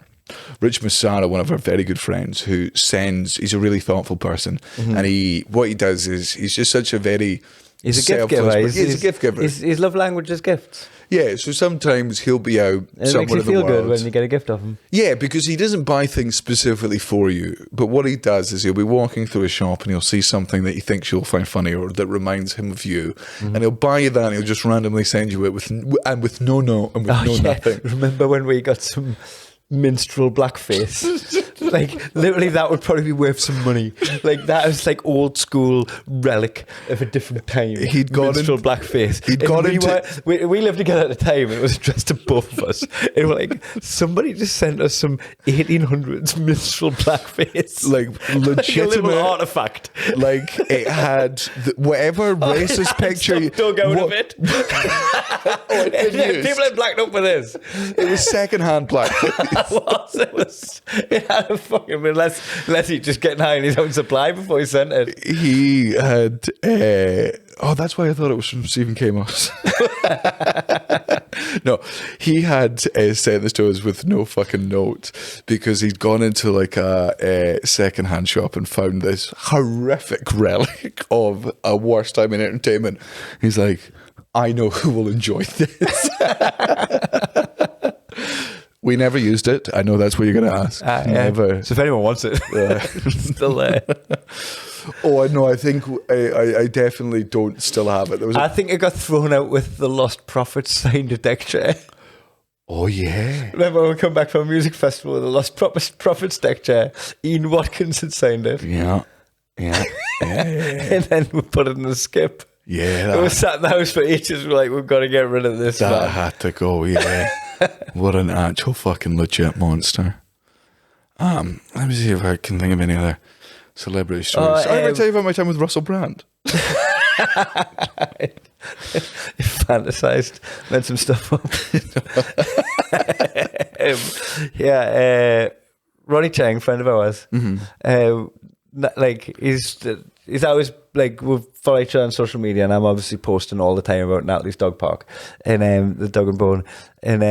one of our very good friends, he's a really thoughtful person, and what he does is he's just such a very... He's a gift giver. He's a gift giver. His love language is gifts. Yeah, so sometimes he'll be out It somewhere makes you in the feel world. good when you get a gift off him. Yeah, because he doesn't buy things specifically for you. But what he does is he'll be walking through a shop and he'll see something that he thinks you'll find funny or that reminds him of you. And he'll buy you that and he'll just randomly send you it with no nothing. Remember when we got some minstrel blackface? Like, literally, that would probably be worth some money. Like, that was like old school relic of a different time. He'd got minstrel blackface. We lived together at the time, and it was addressed to both of us. And we're like, somebody just sent us some 1800s minstrel blackface. Like, legitimate. Like a little artifact. Like, it had whatever racist picture. Dug out of it. People had blacked up with this. It was secondhand blackface. It had a fucking, unless he'd just getting high in his own supply before he sent it. He had that's why I thought it was from Stephen K. Moss. No, he had sent this to us with no fucking note because he'd gone into like a second-hand shop and found this horrific relic of a worst time in entertainment. He's like, I know who will enjoy this. We never used it. I know that's what you're going to ask. Never. So if anyone wants it, it's still there. Oh, no, I think I definitely don't still have it. I think it got thrown out with the Lost Prophets signed deck chair. Oh, yeah. Remember when we come back from a music festival with the Lost Prophets deck chair? Ian Watkins had signed it. Yeah. And then we put it in the skip. Yeah. It was sat in the house for ages. We're like, we've got to get rid of this. That had to go, yeah. What an actual fucking legit monster. Let me see if I can think of any other celebrity stories. I ever tell you about my time with Russell Brand? You fantasized, made some stuff up. Ronnie Chang, friend of ours. Like he's always like, we follow each other on social media, and I'm obviously posting all the time about Natalie's dog park and the Dog and Bone. And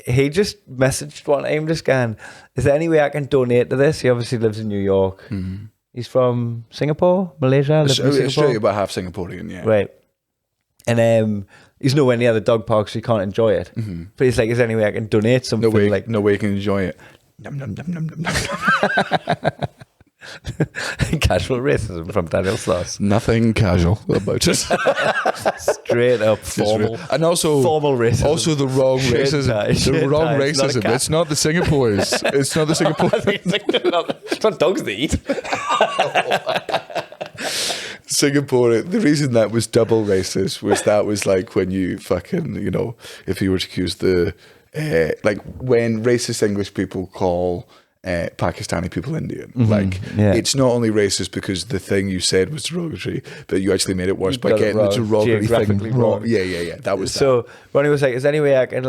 he just messaged one time, just going, "Is there any way I can donate to this?" He obviously lives in New York. He's from Singapore, Malaysia. Australia, but half Singaporean, yeah. Right. And he's nowhere near the dog park, so he can't enjoy it. But he's like, "Is there any way I can donate something?" No way you can enjoy it. Num, num, num, num, num, num. Casual racism from Daniel Sloss. Nothing casual about it. Straight up formal. And also formal racism. Also the wrong racism. The wrong racism. It's not the Singaporeans. It's not the Singaporeans. It's not dogs they eat. Singapore, the reason that was double racist was like when you fucking, if you were to accuse like when racist English people call Pakistani people Indian. It's not only racist because the thing you said was derogatory, but you actually made it worse by getting the derogatory thing wrong. Yeah. That was so. Ronnie was like, "Is there any way I can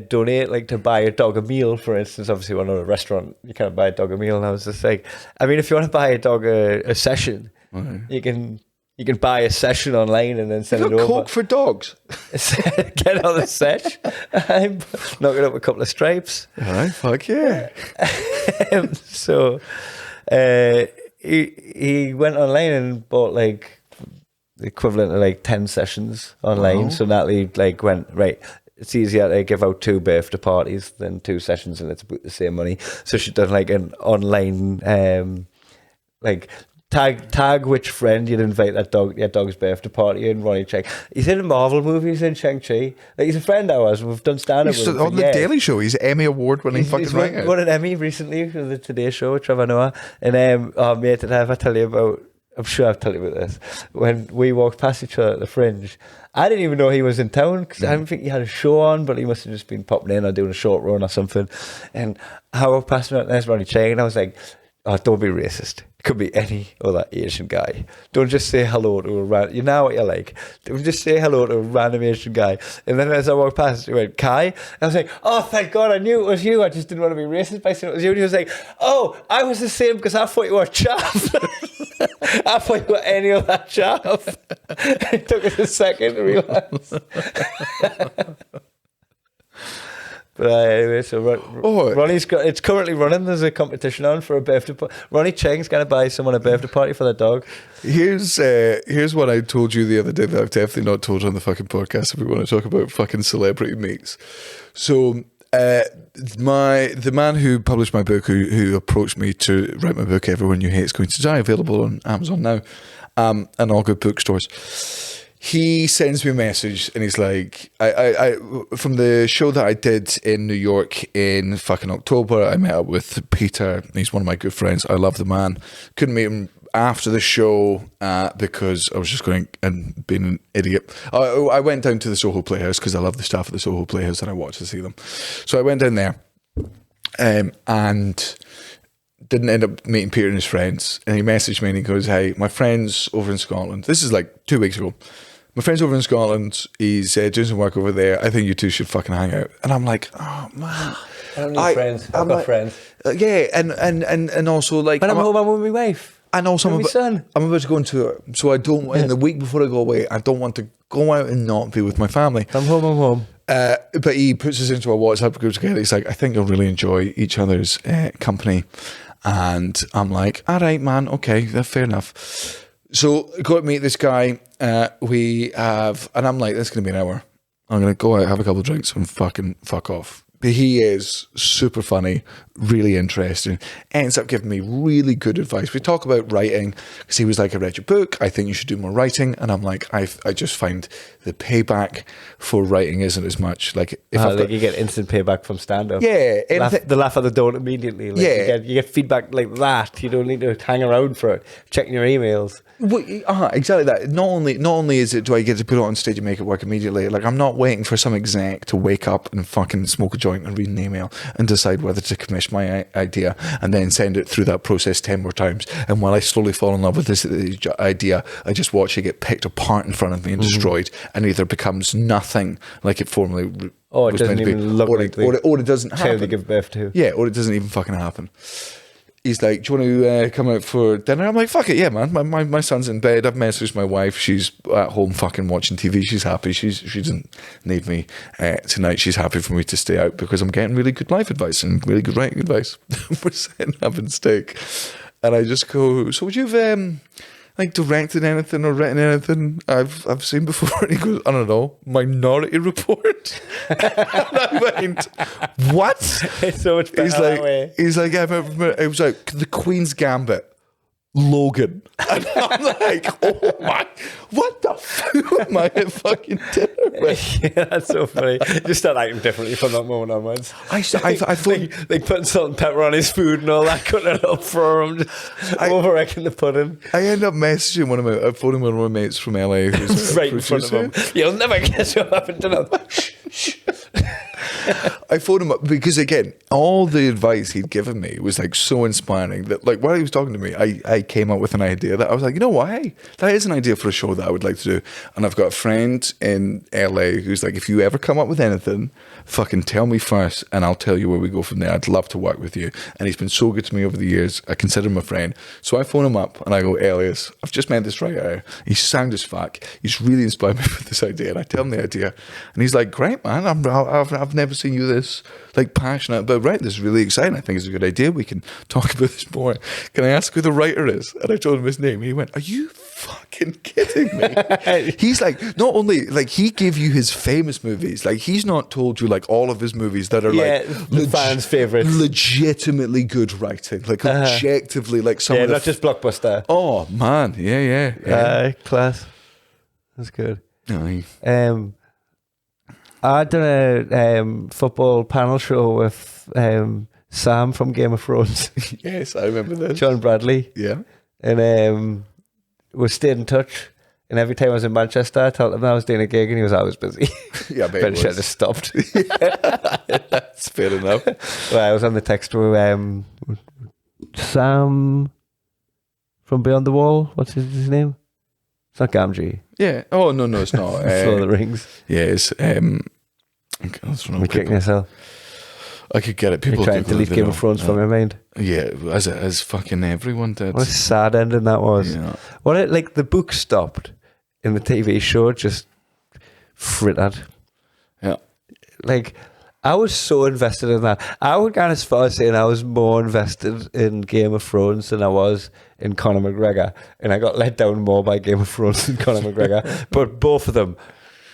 donate to buy a dog a meal?" For instance, obviously, when I'm at a restaurant, you can't buy a dog a meal, and I was just like, "I mean, if you want to buy a dog a session, you can." You can buy a session online and then send it over. Coke for dogs. Get on the sesh. I'm knocking up a couple of stripes. All right, fuck yeah. So he went online and bought like the equivalent of like 10 sessions online. So Natalie like went, right, it's easier to give out 2 birthday parties than 2 sessions, and it's about the same money. So she'd done like an online like tag which friend you'd invite your dog's birthday party in. Ronnie Cheng, he's in a Marvel movie, he's in Shang-Chi, like he's a friend of ours, we've done stand-up He's with him on for the years. Daily Show. He's Emmy award-winning fucking He's writer. won an Emmy recently for the Today Show with Trevor Noah. And oh mate, did I ever tell you about, I'm sure I've told you about this, when we walked past each other at the Fringe, I didn't even know he was in town because I didn't think he had a show on, but he must have just been popping in or doing a short run or something. And I walked past him, and there's Ronnie Cheng, and I was like, oh, don't be racist. It could be any other Asian guy. Don't just say hello to a random... You know what you're like. Don't just say hello to a random Asian guy. And then as I walked past, he went, Kai? And I was like, oh, thank God, I knew it was you. I just didn't want to be racist by saying it was you. And he was like, oh, I was the same because I thought you were a chap. I thought you were any other chap. It took us a second to realise. But anyway, so Ronnie's got, it's currently running. There's a competition on for a birthday party. Ronnie Cheng's going to buy someone a birthday party for their dog. Here's what I told you the other day that I've definitely not told on the fucking podcast if we want to talk about fucking celebrity meets. So the man who published my book, who approached me to write my book, Everyone You Hate Is Going to Die, available on Amazon now, and all good bookstores. He sends me a message and he's like, I from the show that I did in New York in fucking October, I met up with Peter. He's one of my good friends. I love the man. Couldn't meet him after the show because I was just going and being an idiot. I went down to the Soho Playhouse because I love the staff at the Soho Playhouse and I watched to see them. So I went down there and didn't end up meeting Peter and his friends. And he messaged me and he goes, hey, my friend's over in Scotland. This is like 2 weeks ago. My friend's over in Scotland. He's doing some work over there. I think you two should fucking hang out. And I'm like, oh man, I don't need friends. I've got friends. Yeah, and also like, But I'm home. I'm with my wife. And also, I'm about to go into it. So I don't. In the week before I go away, I don't want to go out and not be with my family. I'm home. But he puts us into a WhatsApp group together. He's like, I think you'll really enjoy each other's company. And I'm like, all right, man, okay, fair enough. So go out meet this guy. We have, and I'm like, this is going to be an hour. I'm going to go out, have a couple of drinks, and fucking fuck off. But he is super funny, really interesting, ends up giving me really good advice. We talk about writing because he was like, I read your book, I think you should do more writing. And I'm like, I just find the payback for writing isn't as much. Like if you get instant payback from stand-up. Yeah. The laugh at the door immediately. Like, yeah. You get feedback like that. You don't need to hang around for it. Checking your emails. Well, exactly that. Not only is it do I get to put it on stage and make it work immediately, like I'm not waiting for some exec to wake up and fucking smoke a joint and read an email and decide whether to commission my idea and then send it through that process 10 more times. And while I slowly fall in love with this idea, I just watch it get picked apart in front of me and destroyed, and either becomes nothing like it formerly or it was doesn't meant to even be, look or like it doesn't happen. They give birth to. Yeah, or it doesn't even fucking happen. He's like, do you want to come out for dinner? I'm like, fuck it, yeah, man. My son's in bed. I've messaged my wife. She's at home fucking watching TV. She's happy. She doesn't need me tonight. She's happy for me to stay out because I'm getting really good life advice and really good writing advice. We're sitting having steak. And I just go, so would you have like directed anything or written anything I've seen before? And he goes, I don't know, Minority Report. And I went, what? It's so much better that way. He's like, yeah, it was like The Queen's Gambit, Logan. And I'm like, oh my, what the fuck am I at fucking dinner with? Yeah, that's so funny. Just start acting differently from that moment onwards. I thought like putting salt and pepper on his food and all that, cutting it up for him, just over-wrecking the pudding. I end up messaging phoning one of my mates from LA who's right in front of him. You'll never guess what happened to them. I phoned him up because, again, all the advice he'd given me was like so inspiring that, like, while he was talking to me, I came up with an idea that I was like, you know what, hey, that is an idea for a show that I would like to do. And I've got a friend in LA who's like, if you ever come up with anything, fucking tell me first and I'll tell you where we go from there. I'd love to work with you. And he's been so good to me over the years. I consider him a friend. So I phone him up and I go, Elias, I've just met this writer. He's sound as fuck. He's really inspired me with this idea. And I tell him the idea. And he's like, great, man. I've never seen you this like passionate about writing. This is really exciting. I think it's a good idea. We can talk about this more. Can I ask who the writer is? And I told him his name. And he went, are you fucking kidding me? He's like, not only like he gave you his famous movies, like he's not told you like all of his movies that are like the fans' favourites. legitimately good writing, like objectively, like some of the not just blockbuster. Oh man, yeah. Class. That's good. Aye. I done a football panel show with Sam from Game of Thrones, Yes, I remember this. John Bradley, Yeah. and we stayed in touch. And every time I was in Manchester, I told him I was doing a gig, and he was always busy. Yeah, I bet But it should was. have stopped. That's fair enough. Well, I was on the text with Sam from Beyond the Wall. What's his name? It's not Gamgee. Yeah. Oh no, it's not. Lord of the Rings. Yeah, it's that's what You're kicking yourself. I could get it. You're People trying do to delete go, Game of Thrones from your mind. Yeah, as fucking everyone did. What a sad ending that was. Yeah. What it, like the book stopped and the TV show just frittered. Yeah. Like I was so invested in that. I would go as far as saying I was more invested in Game of Thrones than I was in Conor McGregor, and I got let down more by Game of Thrones than Conor McGregor. But both of them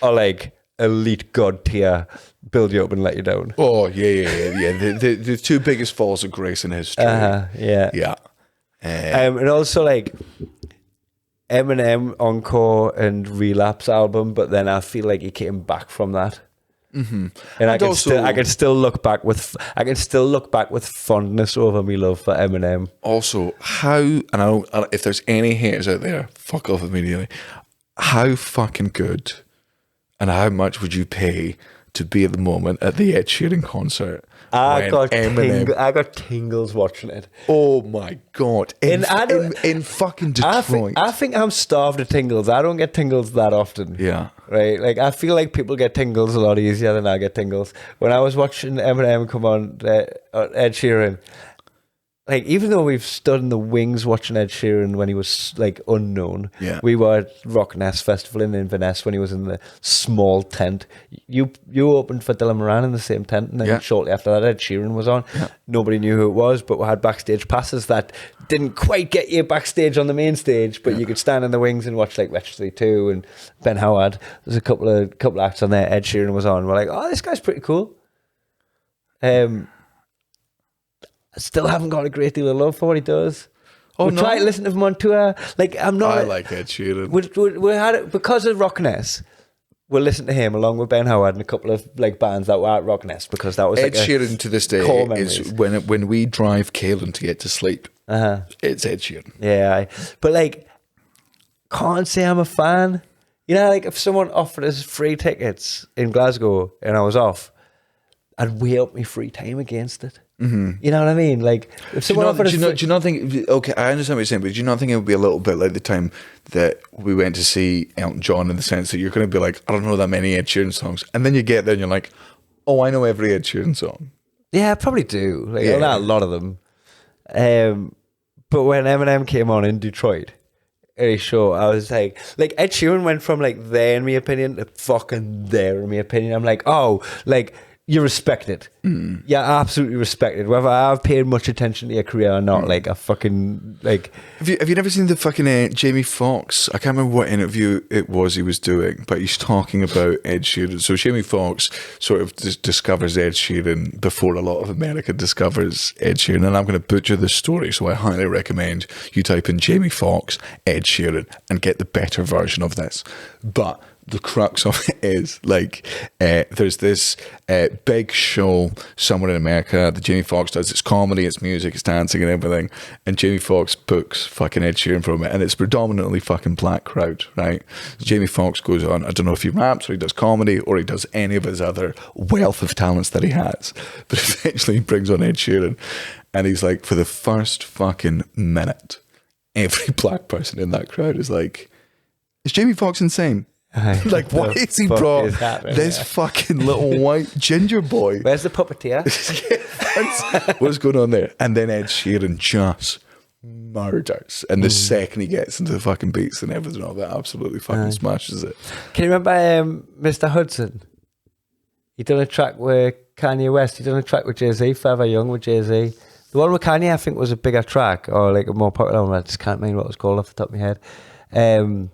are like elite god tier, build you up and let you down. Oh yeah. The two biggest falls of grace in history. Yeah. Yeah. And also like Eminem Encore and Relapse album, but then I feel like he came back from that. Mm-hmm. And I can still look back with fondness over my love for Eminem. Also, how, and I don't, if there's any haters out there, fuck off immediately. How fucking good and how much would you pay to be at the moment at the Ed Sheeran concert? I got tingles watching it. Oh my God. In fucking Detroit. I think I'm starved of tingles. I don't get tingles that often. Yeah. Right? Like, I feel like people get tingles a lot easier than I get tingles. When I was watching Eminem come on, Ed Sheeran, like, even though we've stood in the wings watching Ed Sheeran when he was, like, unknown, we were at Rock Nest Festival in Inverness when he was in the small tent. You opened for Dylan Moran in the same tent, and then shortly after that, Ed Sheeran was on. Yeah. Nobody knew who it was, but we had backstage passes that didn't quite get you backstage on the main stage, but you could stand in the wings and watch, like, Retro 2 and Ben Howard. There's a couple of acts on there. Ed Sheeran was on. We're like, oh, this guy's pretty cool. I still haven't got a great deal of love for what he does. Oh, we try to listen to him on tour. Like, I'm not. I like Ed Sheeran. We had it because of Rock Nest. We'll listen to him along with Ben Howard and a couple of like bands that were at Rock Nest because that was Ed like Sheeran to this day is when we drive Kaelin to get to sleep. It's Ed Sheeran. Yeah, but like, can't say I'm a fan. You know, like if someone offered us free tickets in Glasgow and I was off, I'd weigh up my free time against it. Mm-hmm. You know what I mean? Like, if someone offered us... Do you not think... Okay, I understand what you're saying, but do you not think it would be a little bit like the time that we went to see Elton John, in the sense that you're going to be like, I don't know that many Ed Sheeran songs, and then you get there and you're like, oh, I know every Ed Sheeran song. Yeah, I probably do. Like, not a lot of them. But when Eminem came on in Detroit, very sure, I was like Ed Sheeran went from like there in my opinion to fucking there in my opinion. I'm like, oh, like... You respect it. Mm. Yeah, absolutely respect it. Whether I've paid much attention to your career or not, like I fucking like. Have you never seen the fucking Jamie Foxx? I can't remember what interview it was he was doing, but he's talking about Ed Sheeran. So Jamie Foxx sort of discovers Ed Sheeran before a lot of America discovers Ed Sheeran, and I'm going to butcher this story, so I highly recommend you type in Jamie Foxx, Ed Sheeran, and get the better version of this. But the crux of it is like there's this big show somewhere in America that Jamie Foxx does. It's comedy, it's music, it's dancing and everything, and Jamie Foxx books fucking Ed Sheeran from it, and it's predominantly fucking black crowd, right? So Jamie Foxx goes on, I don't know if he raps or he does comedy or he does any of his other wealth of talents that he has, but eventually he brings on Ed Sheeran, and he's like, for the first fucking minute, every black person in that crowd is like, is Jamie Foxx insane? Like, why is he brought this fucking little white ginger boy? Where's the puppeteer? What's going on there? And then Ed Sheeran just murders. And the second he gets into the fucking beats and everything, all that absolutely fucking smashes it. Can you remember Mr. Hudson? He done a track with Kanye West. He done a track with Jay-Z, Forever Young with Jay-Z. The one with Kanye, I think, was a bigger track or like a more popular one. I just can't remember what it was called off the top of my head. So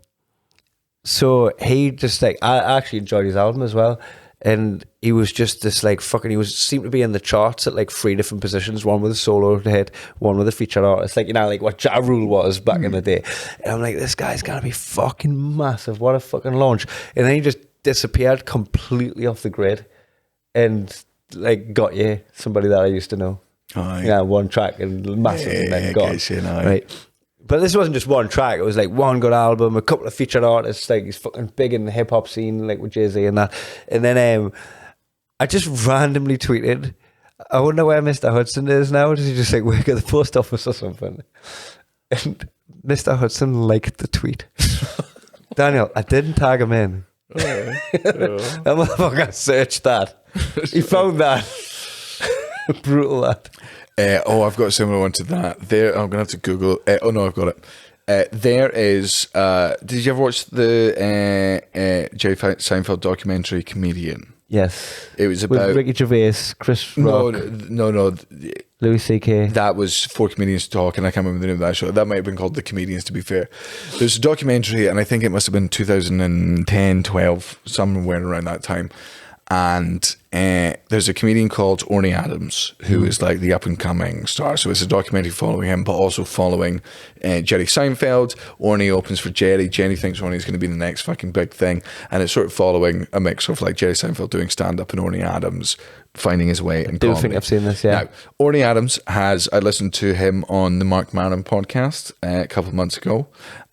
he just like, I actually enjoyed his album as well. And he was just this like fucking, he seemed to be in the charts at like 3 different positions, one with a solo hit, one with a featured artist, like, you know, like what Ja Rule was back in the day. And I'm like, this guy's gonna be fucking massive, what a fucking launch. And then he just disappeared completely off the grid and like got you somebody that I used to know. Aye. Yeah, one track and massive and then gone. guess, you know. Right. But this wasn't just one track. It was like one good album, a couple of featured artists. Like he's fucking big in the hip hop scene, like with Jay-Z and that. And then I just randomly tweeted, I wonder where Mr. Hudson is now. Does he just like work at the post office or something? And Mr. Hudson liked the tweet. Daniel, I didn't tag him in. That motherfucker searched that. He found that. Brutal that. I've got a similar one to that. There, I'm gonna have to Google. Oh no, I've got it. There is. Did you ever watch the Jerry Seinfeld documentary Comedian? Yes. It was with about Ricky Gervais, Chris Rock, no. Louis C.K. That was 4 comedians talk, and I can't remember the name of that show. That might have been called The Comedians, to be fair. There's a documentary, and I think it must have been 2010, 12, somewhere around that time. And there's a comedian called Orny Adams, who is like the up-and-coming star. So it's a documentary following him, but also following Jerry Seinfeld. Orny opens for Jerry. Jerry thinks Orny's going to be the next fucking big thing. And it's sort of following a mix of like Jerry Seinfeld doing stand-up and Orny Adams finding his way in I do comedy. think I've seen this, yeah. Now, Orny Adams I listened to him on the Mark Maron podcast a couple of months ago.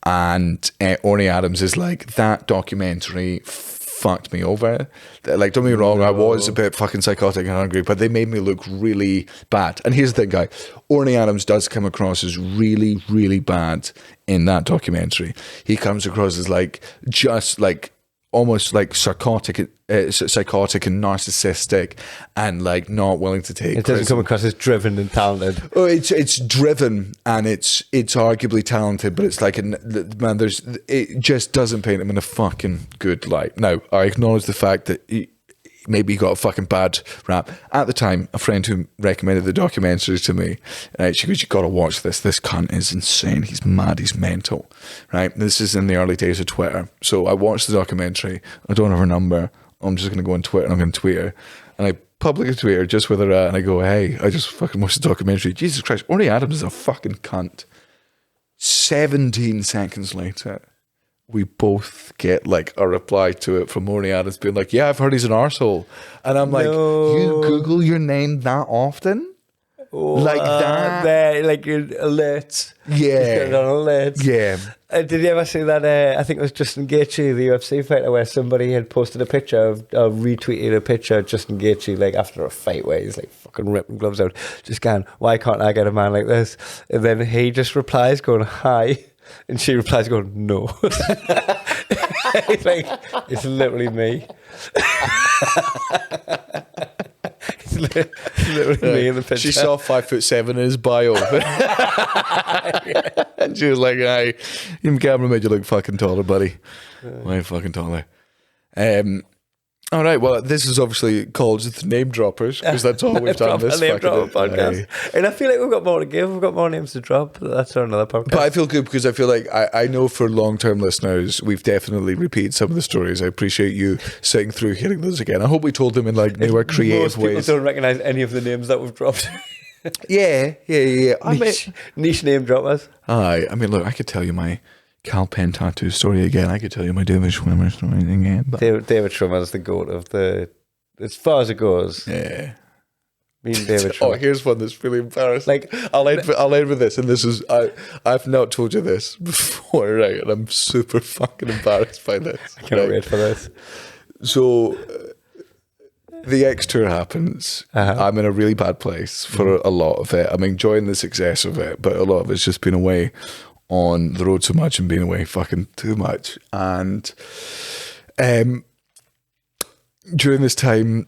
And Orny Adams is like, that documentary fucked me over. Like, don't get me wrong, I was a bit fucking psychotic and hungry, but they made me look really bad. And here's the thing, guy. Orny Adams does come across as really, really bad in that documentary. He comes across as like, just like, almost like psychotic and narcissistic and like not willing to take It doesn't come across as driven and talented. Oh, it's driven and it's arguably talented, but it's like man, it just doesn't paint him in a fucking good light. Now, I acknowledge the fact that maybe he got a fucking bad rap. At the time, a friend who recommended the documentary to me, she goes, "You got to watch this. This cunt is insane. He's mad. He's mental." Right? This is in the early days of Twitter. So I watched the documentary. I don't have her number. I'm just going to go on Twitter and I'm going to tweet her. And I publicly tweet her just with her at, and I go, "Hey, I just fucking watched the documentary. Jesus Christ, Orny Adams is a fucking cunt." 17 seconds later, we both get like a reply to it from Orny Adams being like, "Yeah, I've heard he's an arsehole." And I'm like, you Google your name that often? Like that? There, like your alerts. Yeah. It's got on alerts. Yeah. Did you ever see that? I think it was Justin Gaethje, the UFC fighter, where somebody had posted a picture of retweeted a picture of Justin Gaethje like after a fight where he's like fucking ripping gloves out, just going, "Why can't I get a man like this?" And then he just replies going, "Hi." And she replies going, "No." It's like, it's literally me. It's literally me in the picture. She saw 5'7" in his bio. And she was like, "Hey, your camera made you look fucking taller, buddy." Way fucking taller. All right, well, this is obviously called the Name Droppers, because that's all we've done this name fucking drop podcast. And I feel like we've got more to give. We've got more names to drop. That's for another podcast. But I feel good because I feel like I know for long-term listeners, we've definitely repeated some of the stories. I appreciate you sitting through hearing those again. I hope we told them in like newer creative Most people ways. don't recognise any of the names that we've dropped. Yeah. Niche name droppers. Aye, I mean, look, I could tell you my Cal Pen tattoo story again. I could tell you my David Schwimmer story again. But David Schwimmer's the goat of the, as far as it goes. yeah. Me and David Oh, Schwimmer. here's one that's really embarrassing. Like, I'll end with this, and this is I've not told you this before, right? And I'm super fucking embarrassed by this. I can't right? wait for this. So the X tour happens. I'm in a really bad place for a lot of it. I'm enjoying the success of it, but a lot of it's just been away on the road so much and being away fucking too much. And during this time,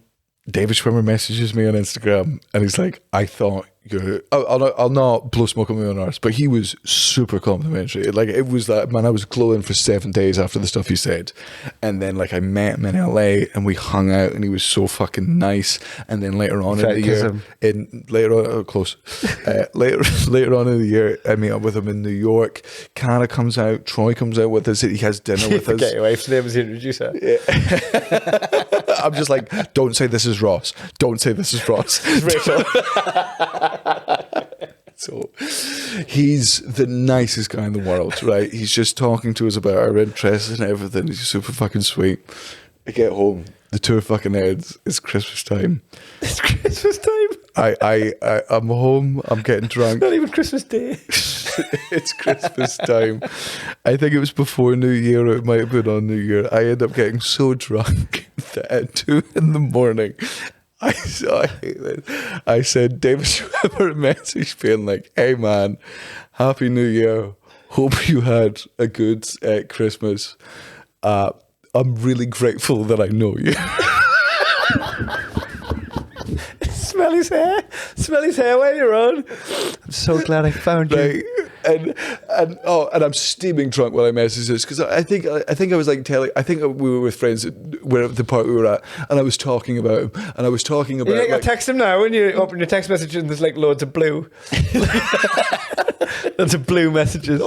David Schwimmer messages me on Instagram and he's like, "I thought I'll not blow smoke on my own arse, but he was super complimentary. Like, it was that, man, I was glowing for 7 days after the stuff he said. And then, like, I met him in LA and we hung out and he was so fucking nice. And then later on in the year, later on in the year, I meet up with him in New York. Cara comes out, Troy comes out with us, he has dinner with us. Get your wife's name as the introducer. Yeah. I'm just like, don't say this is Ross. Don't say this is Ross. Rachel. So he's the nicest guy in the world, right? He's just talking to us about our interests and everything. He's super fucking sweet. I get home, the tour fucking ends. It's Christmas time. It's Christmas time. I'm home. I'm getting drunk. Not even Christmas Day. It's Christmas time. I think it was before New Year, or it might have been on New Year. I end up getting so drunk that at 2 a.m, I hate this. I said, David, you ever a message being like, hey man, Happy New Year. Hope you had a good Christmas. I'm really grateful that I know you. Smell his hair. Smell his hair while you're on. I'm so glad I found you. Like, and I'm steaming drunk while I message this because I think I was like I think we were with friends where the part we were at, and I was talking about him, and I was talking about. You think I text him now when you open your text message and there's like loads of blue, loads of blue messages,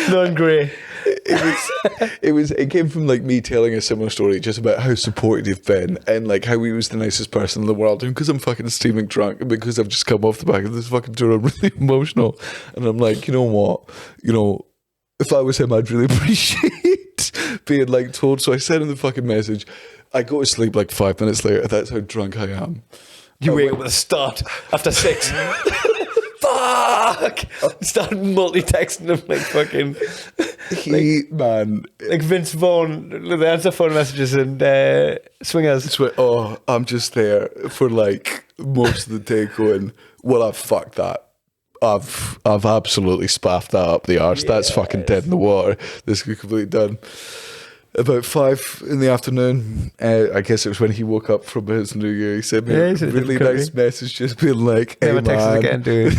none grey. It came from like me telling a similar story just about how supportive you've been and like how he was the nicest person in the world, and because I'm fucking steaming drunk and because I've just come off the back of this fucking tour, I'm really emotional, and I'm like, you know what, if I was him, I'd really appreciate being like told. So I sent him the fucking message. I go to sleep like 5 minutes later. That's how drunk I am. You wake up with a start after 6. Fuck! Start multi-texting him like fucking. Like Vince Vaughn, the answer phone messages and Swingers. I'm just there for like most of the day going, well, I've fucked that. I've absolutely spaffed that up the arse. Yes. That's fucking dead in the water. This is completely done. About 5 in the afternoon, I guess it was when he woke up from his New Year. He sent me a really nice message, just being like, "Hey man, again, dude.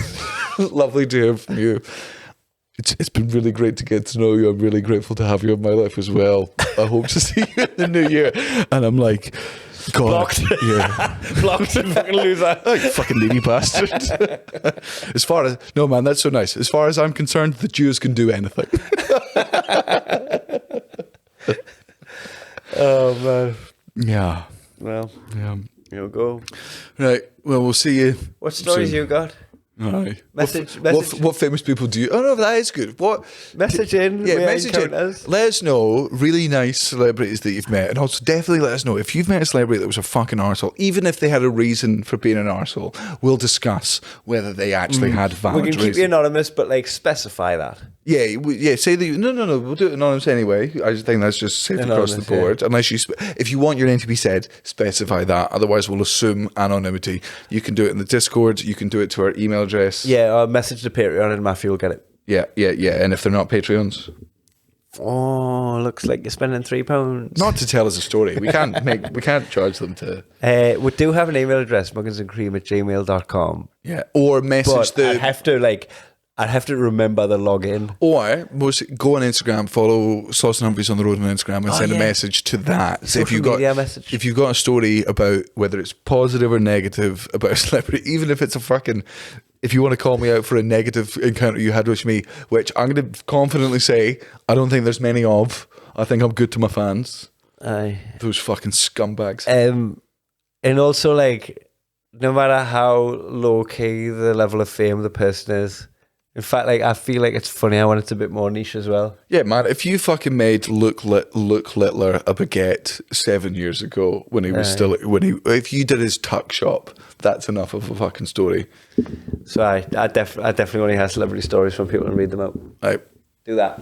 Lovely to hear from you. It's been really great to get to know you. I'm really grateful to have you in my life as well. I hope to see you in the new year." And I'm like, God, blocked. Yeah, blocked. Fucking loser. Oh, you fucking needy bastard. No, man, that's so nice. As far as I'm concerned, the Jews can do anything. Oh man. Yeah. Well. Yeah. You'll go. Right. Well, we'll see you. What stories soon. you got? Aye. Message. What famous people do you? Oh no, that is good. What message in? Yeah, message in. Let us know really nice celebrities that you've met, and also definitely let us know if you've met a celebrity that was a fucking arsehole. Even if they had a reason for being an arsehole, we'll discuss whether they actually had valid. We can keep you anonymous, but like specify that. Yeah. Say that. No. We'll do it anonymous anyway. I just think that's just safe across the board. Yeah. Unless if you want your name to be said, specify that. Otherwise, we'll assume anonymity. You can do it in the Discord. You can do it to our email address. Yeah, I'll message the Patreon and Matthew will get it. Yeah. And if they're not Patreons, looks like you're spending £3. Not to tell us a story. We can't charge them to. We do have an email address, mugginsandcream@gmail.com. Yeah, or message I'd have to remember the login. Or go on Instagram, follow Sloss and Humphries on the road on Instagram, and send a message to that. So if you've got a story about whether it's positive or negative about a celebrity, even if it's if you want to call me out for a negative encounter you had with me, which I'm going to confidently say I don't think there's many of. I think I'm good to my fans. Aye. Those fucking scumbags. And also, like, no matter how low key the level of fame the person is. In fact, like, I feel like it's funny. I want it a bit more niche as well. Yeah, man. If you fucking made Luke Littler a baguette 7 years ago when he was if you did his tuck shop, that's enough of a fucking story. So I definitely want to hear celebrity stories from people and read them out. Right. Do that.